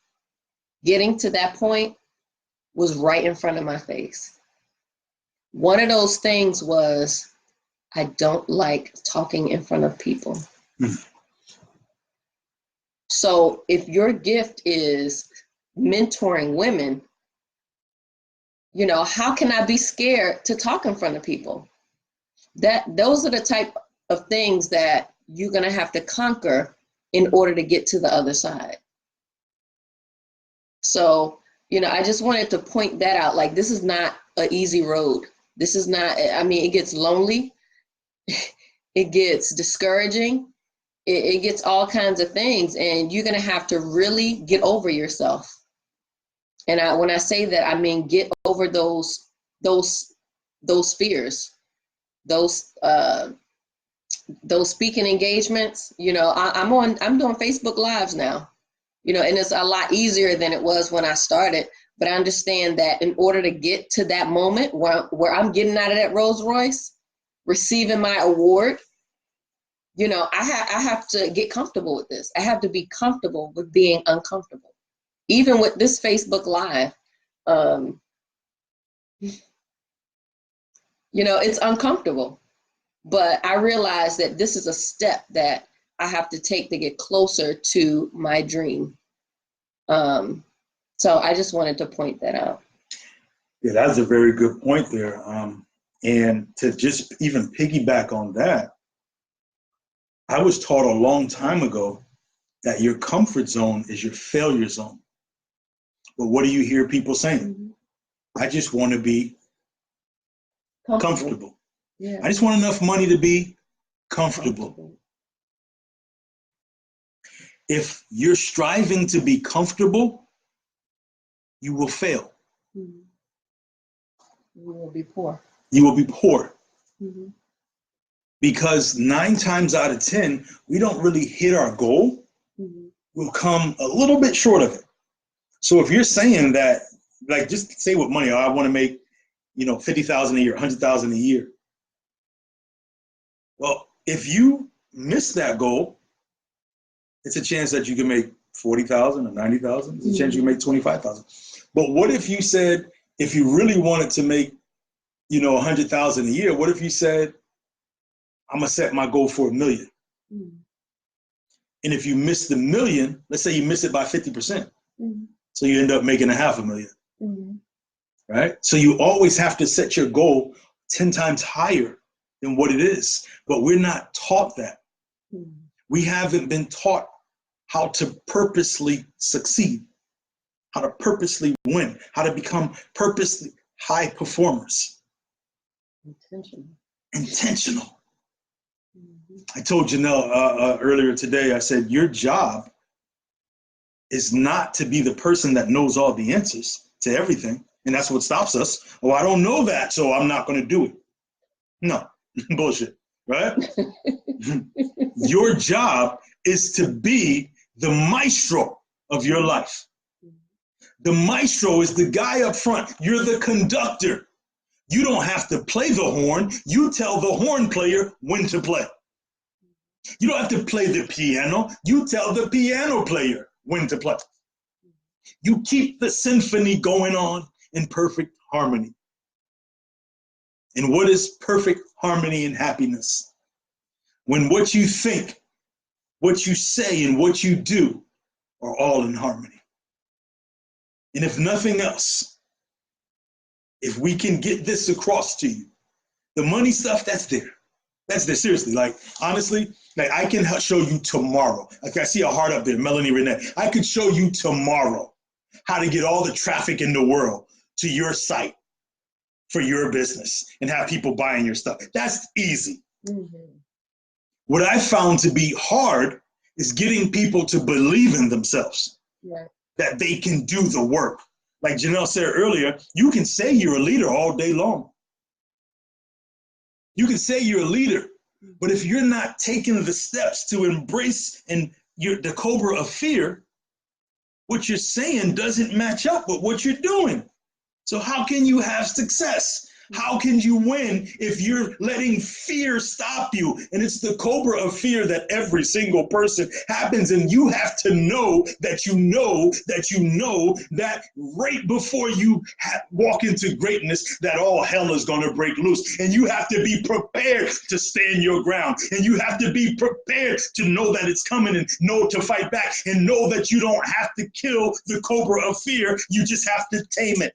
getting to that point was right in front of my face. One of those things was, I don't like talking in front of people. So if your gift is mentoring women, you know, how can I be scared to talk in front of people? Those are the type of things that you're going to have to conquer in order to get to the other side. So, you know, I just wanted to point that out. Like, this is not an easy road. This is not, I mean, it gets lonely. It gets discouraging. It gets all kinds of things. And you're going to have to really get over yourself. And when I say that, I mean, get over those fears, those speaking engagements. You know, I'm doing Facebook Lives now, you know, and it's a lot easier than it was when I started. But I understand that in order to get to that moment where I'm getting out of that Rolls Royce, receiving my award, you know, I have to get comfortable with this. I have to be comfortable with being uncomfortable. Even with this Facebook Live, you know, it's uncomfortable. But I realize that this is a step that I have to take to get closer to my dream. So I just wanted to point that out. Yeah, that's a very good point there. And to just even piggyback on that, I was taught a long time ago that your comfort zone is your failure zone. But what do you hear people saying? Mm-hmm. I just want to be comfortable. Yeah. I just want enough money to be comfortable. If you're striving to be comfortable, you will fail. Mm-hmm. You will be poor. You will be poor. Mm-hmm. Because 9 times out of 10, we don't really hit our goal. Mm-hmm. We'll come a little bit short of it. So if you're saying that, like, just say with money, I want to make, you know, $50,000 a year, $100,000 a year. Well, if you miss that goal, it's a chance that you can make $40,000 or $90,000. It's a chance you can make $25,000. But what if you said, if you really wanted to make, you know, $100,000 a year, what if you said, I'm gonna set my goal for $1 million? Mm-hmm. And if you miss the $1 million, let's say you miss it by 50%. Mm-hmm. So you end up making $500,000. Mm-hmm. Right? So you always have to set your goal 10 times higher than what it is. But we're not taught that. Mm-hmm. We haven't been taught how to purposely succeed, how to purposely win, how to become purposely high performers. Intentional. Mm-hmm. I told Janelle earlier today, I said, your job is not to be the person that knows all the answers to everything. And that's what stops us. Oh, I don't know that, so I'm not going to do it. No, bullshit, right? Your job is to be the maestro of your life. The maestro is the guy up front. You're the conductor. You don't have to play the horn. You tell the horn player when to play. You don't have to play the piano. You tell the piano player when to play. You keep the symphony going on in perfect harmony. And what is perfect harmony and happiness? When what you think, what you say, and what you do are all in harmony. And if nothing else, if we can get this across to you, the money stuff, that's there. That's there, seriously. Like, honestly, like, I can show you tomorrow. Like, I see a heart up there, Melanie Renee. I could show you tomorrow how to get all the traffic in the world to your site for your business and have people buying your stuff. That's easy. Mm-hmm. What I found to be hard is getting people to believe in themselves, that they can do the work. Like Janelle said earlier, you can say you're a leader all day long. You can say you're a leader, but if you're not taking the steps to embrace the cobra of fear, what you're saying doesn't match up with what you're doing. So how can you have success? How can you win if you're letting fear stop you? And it's the cobra of fear that every single person happens. And you have to know that you know that you know that right before you walk into greatness, that all hell is going to break loose. And you have to be prepared to stand your ground. And you have to be prepared to know that it's coming and know to fight back and know that you don't have to kill the cobra of fear. You just have to tame it.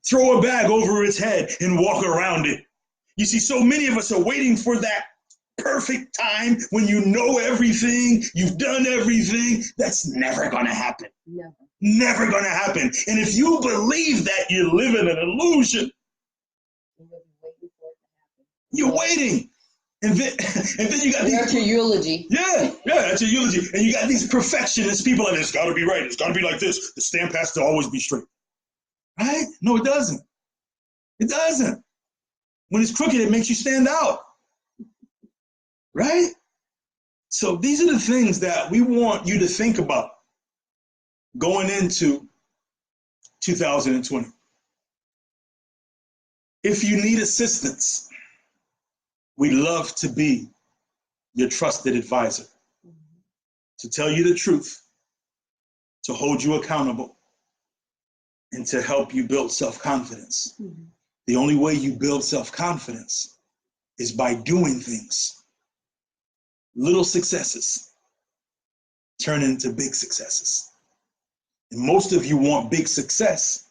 Throw a bag over its head and walk around it. You see, so many of us are waiting for that perfect time when you know everything, you've done everything. That's never going to happen. Never. Never going to happen. And if you believe that, you're living an illusion. You're waiting. And then you got That's your eulogy. Yeah, that's your eulogy. And you got these perfectionist people, and it's got to be right. It's got to be like this. The stamp has to always be straight. Right? No, it doesn't. It doesn't. When it's crooked, it makes you stand out. Right? So these are the things that we want you to think about going into 2020. If you need assistance, we'd love to be your trusted advisor, to tell you the truth, to hold you accountable, and to help you build self-confidence. Mm-hmm. The only way you build self-confidence is by doing things. Little successes turn into big successes. And most of you want big success,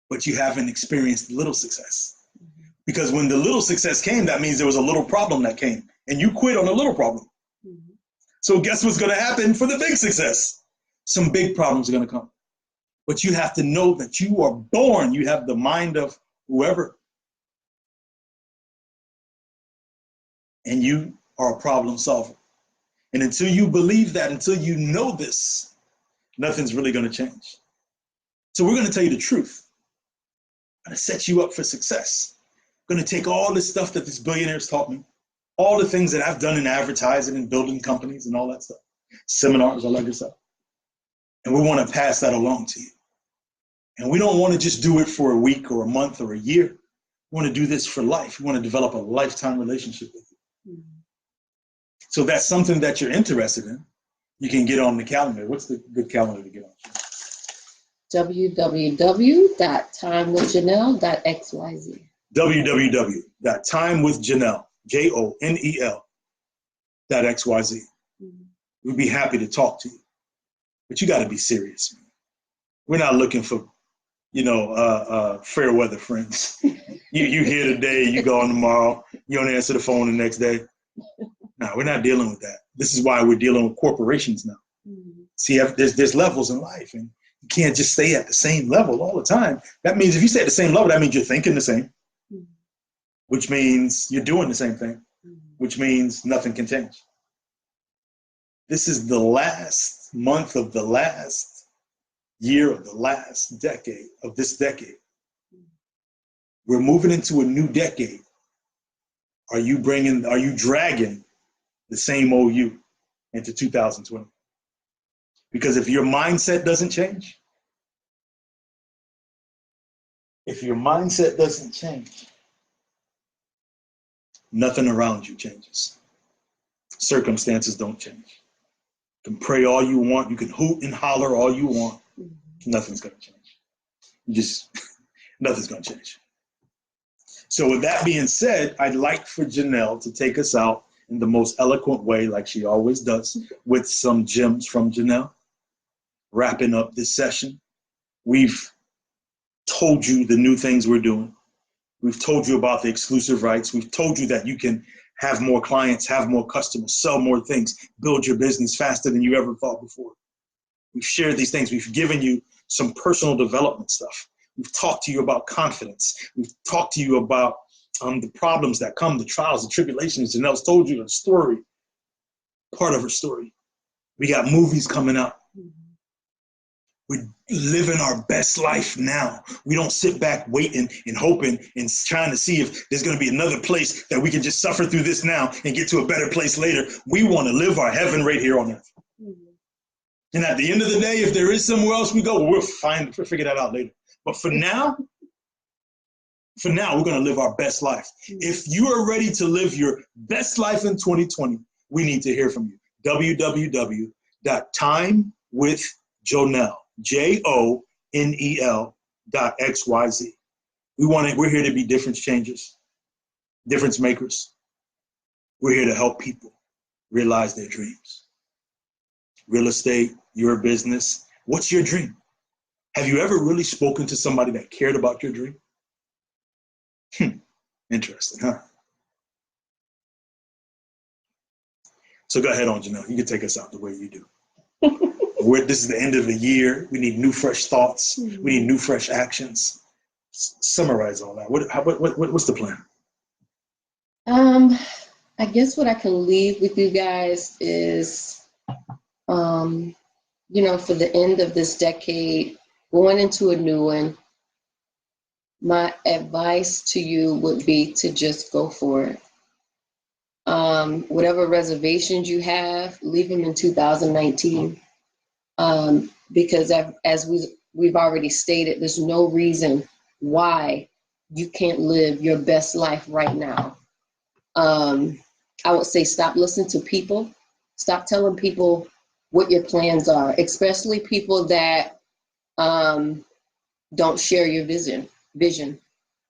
but you haven't experienced little success. Mm-hmm. Because when the little success came, that means there was a little problem that came, and you quit on a little problem. Mm-hmm. So guess what's going to happen for the big success? Some big problems are going to come. But you have to know that you are born, you have the mind of whoever. And you are a problem solver. And until you believe that, until you know this, nothing's really going to change. So we're going to tell you the truth. I'm going to set you up for success. I'm going to take all this stuff that these billionaires taught me, all the things that I've done in advertising and building companies and all that stuff, seminars, all that good stuff. And we want to pass that along to you. And we don't want to just do it for a week or a month or a year. We want to do this for life. We want to develop a lifetime relationship with you. Mm-hmm. So if that's something that you're interested in, you can get on the calendar. What's the good calendar to get on? www.timewithjanelle.xyz. www.timewithjanelle, JONEL.xyz. Mm-hmm. We'd be happy to talk to you. But you got to be serious, man. We're not looking for, fair weather friends. You here today, you gone tomorrow, you don't answer the phone the next day. No, we're not dealing with that. This is why we're dealing with corporations now. Mm-hmm. See, there's levels in life, and you can't just stay at the same level all the time. That means if you stay at the same level, that means you're thinking the same, mm-hmm. which means you're doing the same thing, mm-hmm. which means nothing can change. This is the last month of the last year of the last decade of this decade. We're moving into a new decade. Are you dragging the same old you into 2020? Because if your mindset doesn't change, nothing around you changes. Circumstances don't change. You can pray all you want, you can hoot and holler all you want. Nothing's going to change. Nothing's going to change. So with that being said, I'd like for Janelle to take us out in the most eloquent way, like she always does, with some gems from Janelle. Wrapping up this session. We've told you the new things we're doing. We've told you about the exclusive rights. We've told you that you can have more clients, have more customers, sell more things, build your business faster than you ever thought before. We've shared these things. We've given you some personal development stuff. We've talked to you about confidence. We've talked to you about the problems that come, the trials, the tribulations. Janelle's told you the story, part of her story. We got movies coming out. We're living our best life now. We don't sit back waiting and hoping and trying to see if there's going to be another place that we can just suffer through this now and get to a better place later. We want to live our heaven right here on earth. And at the end of the day, if there is somewhere else we go, we'll figure that out later. But for now, For now, we're going to live our best life. If you are ready to live your best life in 2020, we need to hear from you. www.timewithjonel, JONEL.XYZ. We're here to be difference changers, difference makers. We're here to help people realize their dreams. Real estate, your business. What's your dream? Have you ever really spoken to somebody that cared about your dream? Interesting, huh? So go ahead on, Janelle. You can take us out the way you do. This is the end of the year. We need new, fresh thoughts. We need new, fresh actions. Summarize all that. What's the plan? I guess what I can leave with you guys is, you know, for the end of this decade, going into a new one, my advice to you would be to just go for it. Whatever reservations you have, leave them in 2019. Because as we've already stated, there's no reason why you can't live your best life right now. I would say stop listening to people. Stop telling people what your plans are, especially people that don't share your vision.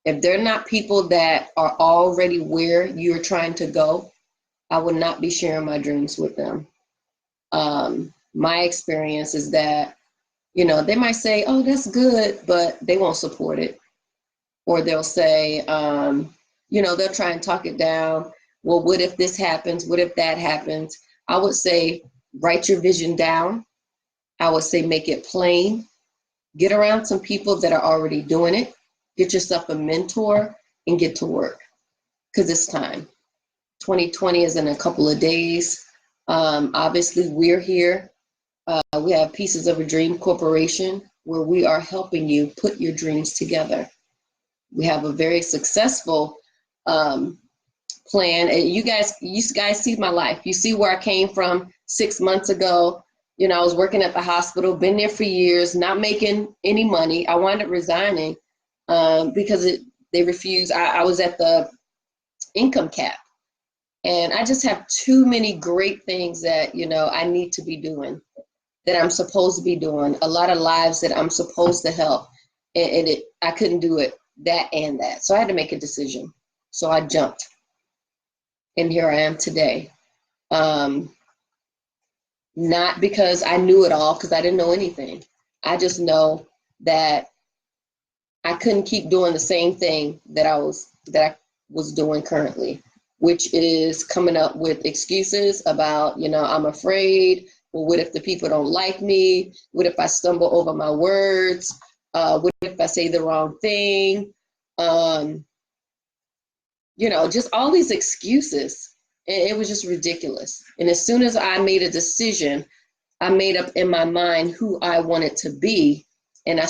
If they're not people that are already where you're trying to go, I would not be sharing my dreams with them. My experience is that, you know, they might say, oh, that's good, but they won't support it. Or they'll say, you know, they'll try and talk it down. Well, what if this happens? What if that happens? I would say, write your vision down. I would say, make it plain. Get around some people that are already doing it. Get yourself a mentor and get to work, because it's time. 2020 is in a couple of days. Obviously, we're here. We have Pieces of a Dream Corporation, where we are helping you put your dreams together. We have a very successful plan. And you guys see my life. You see where I came from 6 months ago. You know, I was working at the hospital, been there for years, not making any money. I wound up resigning because they refused. I was at the income cap. And I just have too many great things that, you know, I need to be doing, that I'm supposed to be doing, a lot of lives that I'm supposed to help. And I couldn't do it, that and that. So I had to make a decision. So I jumped. And here I am today. Not because I knew it all, because I didn't know anything. I just know that I couldn't keep doing the same thing that I was doing currently, which is coming up with excuses about, you know, I'm afraid. Well, what if the people don't like me? What if I stumble over my words? What if I say the wrong thing? You know, just all these excuses. It was just ridiculous. And as soon as I made a decision, I made up in my mind who I wanted to be, and I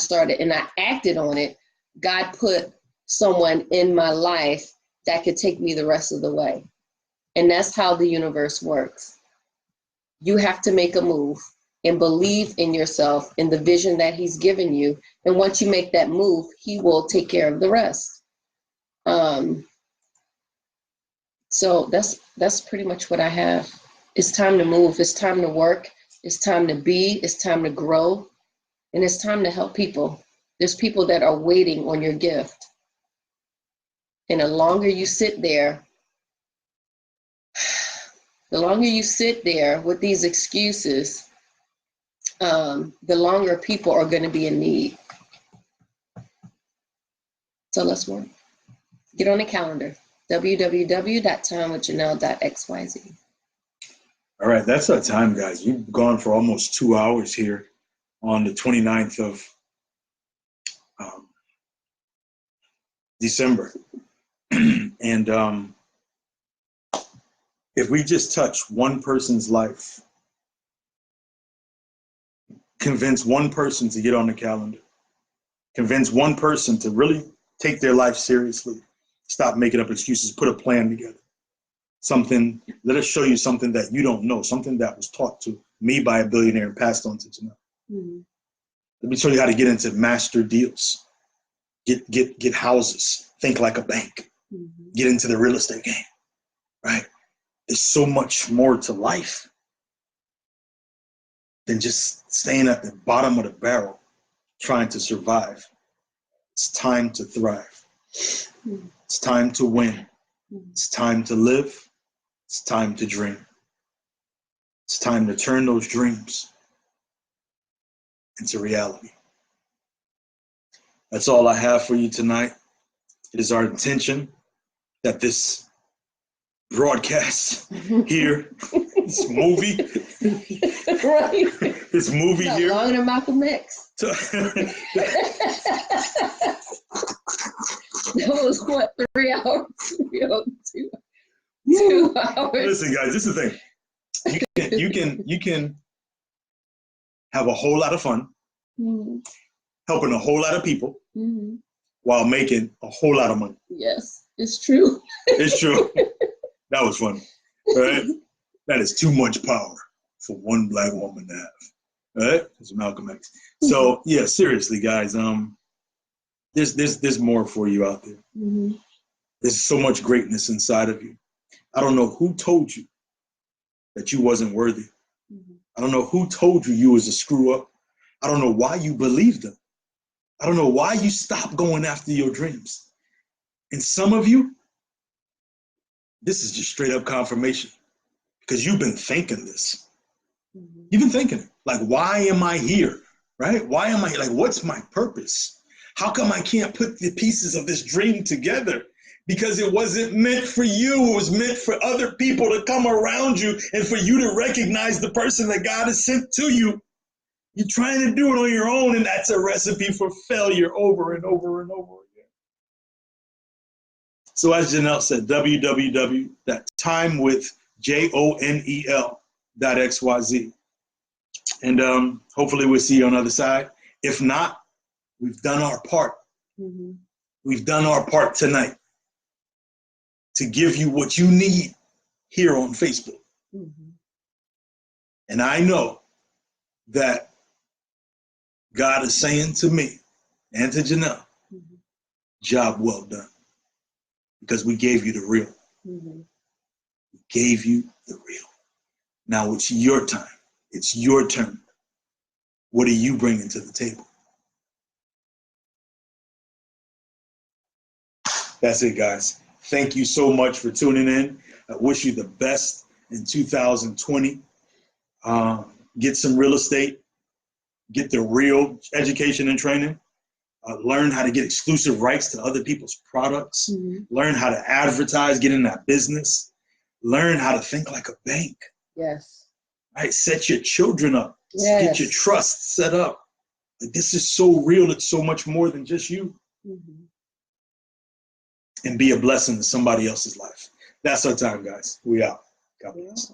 acted on it. God put someone in my life that could take me the rest of the way. And that's how the universe works. You have to make a move and believe in yourself, in the vision that he's given you. And once you make that move, he will take care of the rest. So that's pretty much what I have. It's time to move. It's time to work. It's time to be. It's time to grow. And it's time to help people. There's people that are waiting on your gift. And the longer you sit there with these excuses, the longer people are going to be in need. So let's work. Get on the calendar, www.timewithjonel.xyz. All right, that's our time, guys. We've gone for almost 2 hours here on the 29th of December. And if we just touch one person's life, convince one person to get on the calendar, convince one person to really take their life seriously, stop making up excuses, put a plan together. Something, let us show you something that you don't know, something that was taught to me by a billionaire and passed on to Janelle. Let me show you how to get into master deals, get houses, think like a bank, Mhm. get into the real estate game, right? There's so much more to life than just staying at the bottom of the barrel trying to survive. It's time to thrive. Mhm. It's time to win. Mhm. It's time to live. It's time to dream. It's time to turn those dreams into reality. That's all I have for you tonight. It is our intention that this broadcast here, this movie, Right. this movie Not here, longer than Malcolm X. That was what, 3 hours? 2 hours. Listen, guys, this is the thing. You can have a whole lot of fun, Mhm. helping a whole lot of people Mhm. while making a whole lot of money. Yes, it's true. It's true. That was funny, right? That is too much power for one black woman to have, right? It's Malcolm X. So yeah, seriously, guys, there's more for you out there. Mm-hmm. There's so much greatness inside of you. I don't know who told you that you wasn't worthy. Mm-hmm. I don't know who told you was a screw up. I don't know why you believed them. I don't know why you stopped going after your dreams. And some of you, this is just straight up confirmation because you've been thinking this. Mm-hmm. You've been thinking it. Like, why am I here? Right? Why am I like, what's my purpose? How come I can't put the pieces of this dream together? Because it wasn't meant for you. It was meant for other people to come around you and for you to recognize the person that God has sent to you. You're trying to do it on your own, and that's a recipe for failure over and over and over again. So as Janelle said, www.timewithjonel.xyz. And hopefully we'll see you on the other side. If not, we've done our part. Mm-hmm. We've done our part tonight to give you what you need here on Facebook. Mm-hmm. And I know that God is saying to me and to Janelle, Mm-hmm. job well done. Because we gave you the real. Mm-hmm. We gave you the real. Now it's your time. It's your turn. What are you bringing to the table? That's it, guys. Thank you so much for tuning in. I wish you the best in 2020. Get some real estate. Get the real education and training. Learn how to get exclusive rights to other people's products. Mm-hmm. Learn how to advertise, get in that business. Learn how to think like a bank. Yes. Right? Set your children up. Yes. Get your trust set up. Like, this is so real. It's so much more than just you. Mm-hmm. And be a blessing to somebody else's life. That's our time, guys. We out. God bless.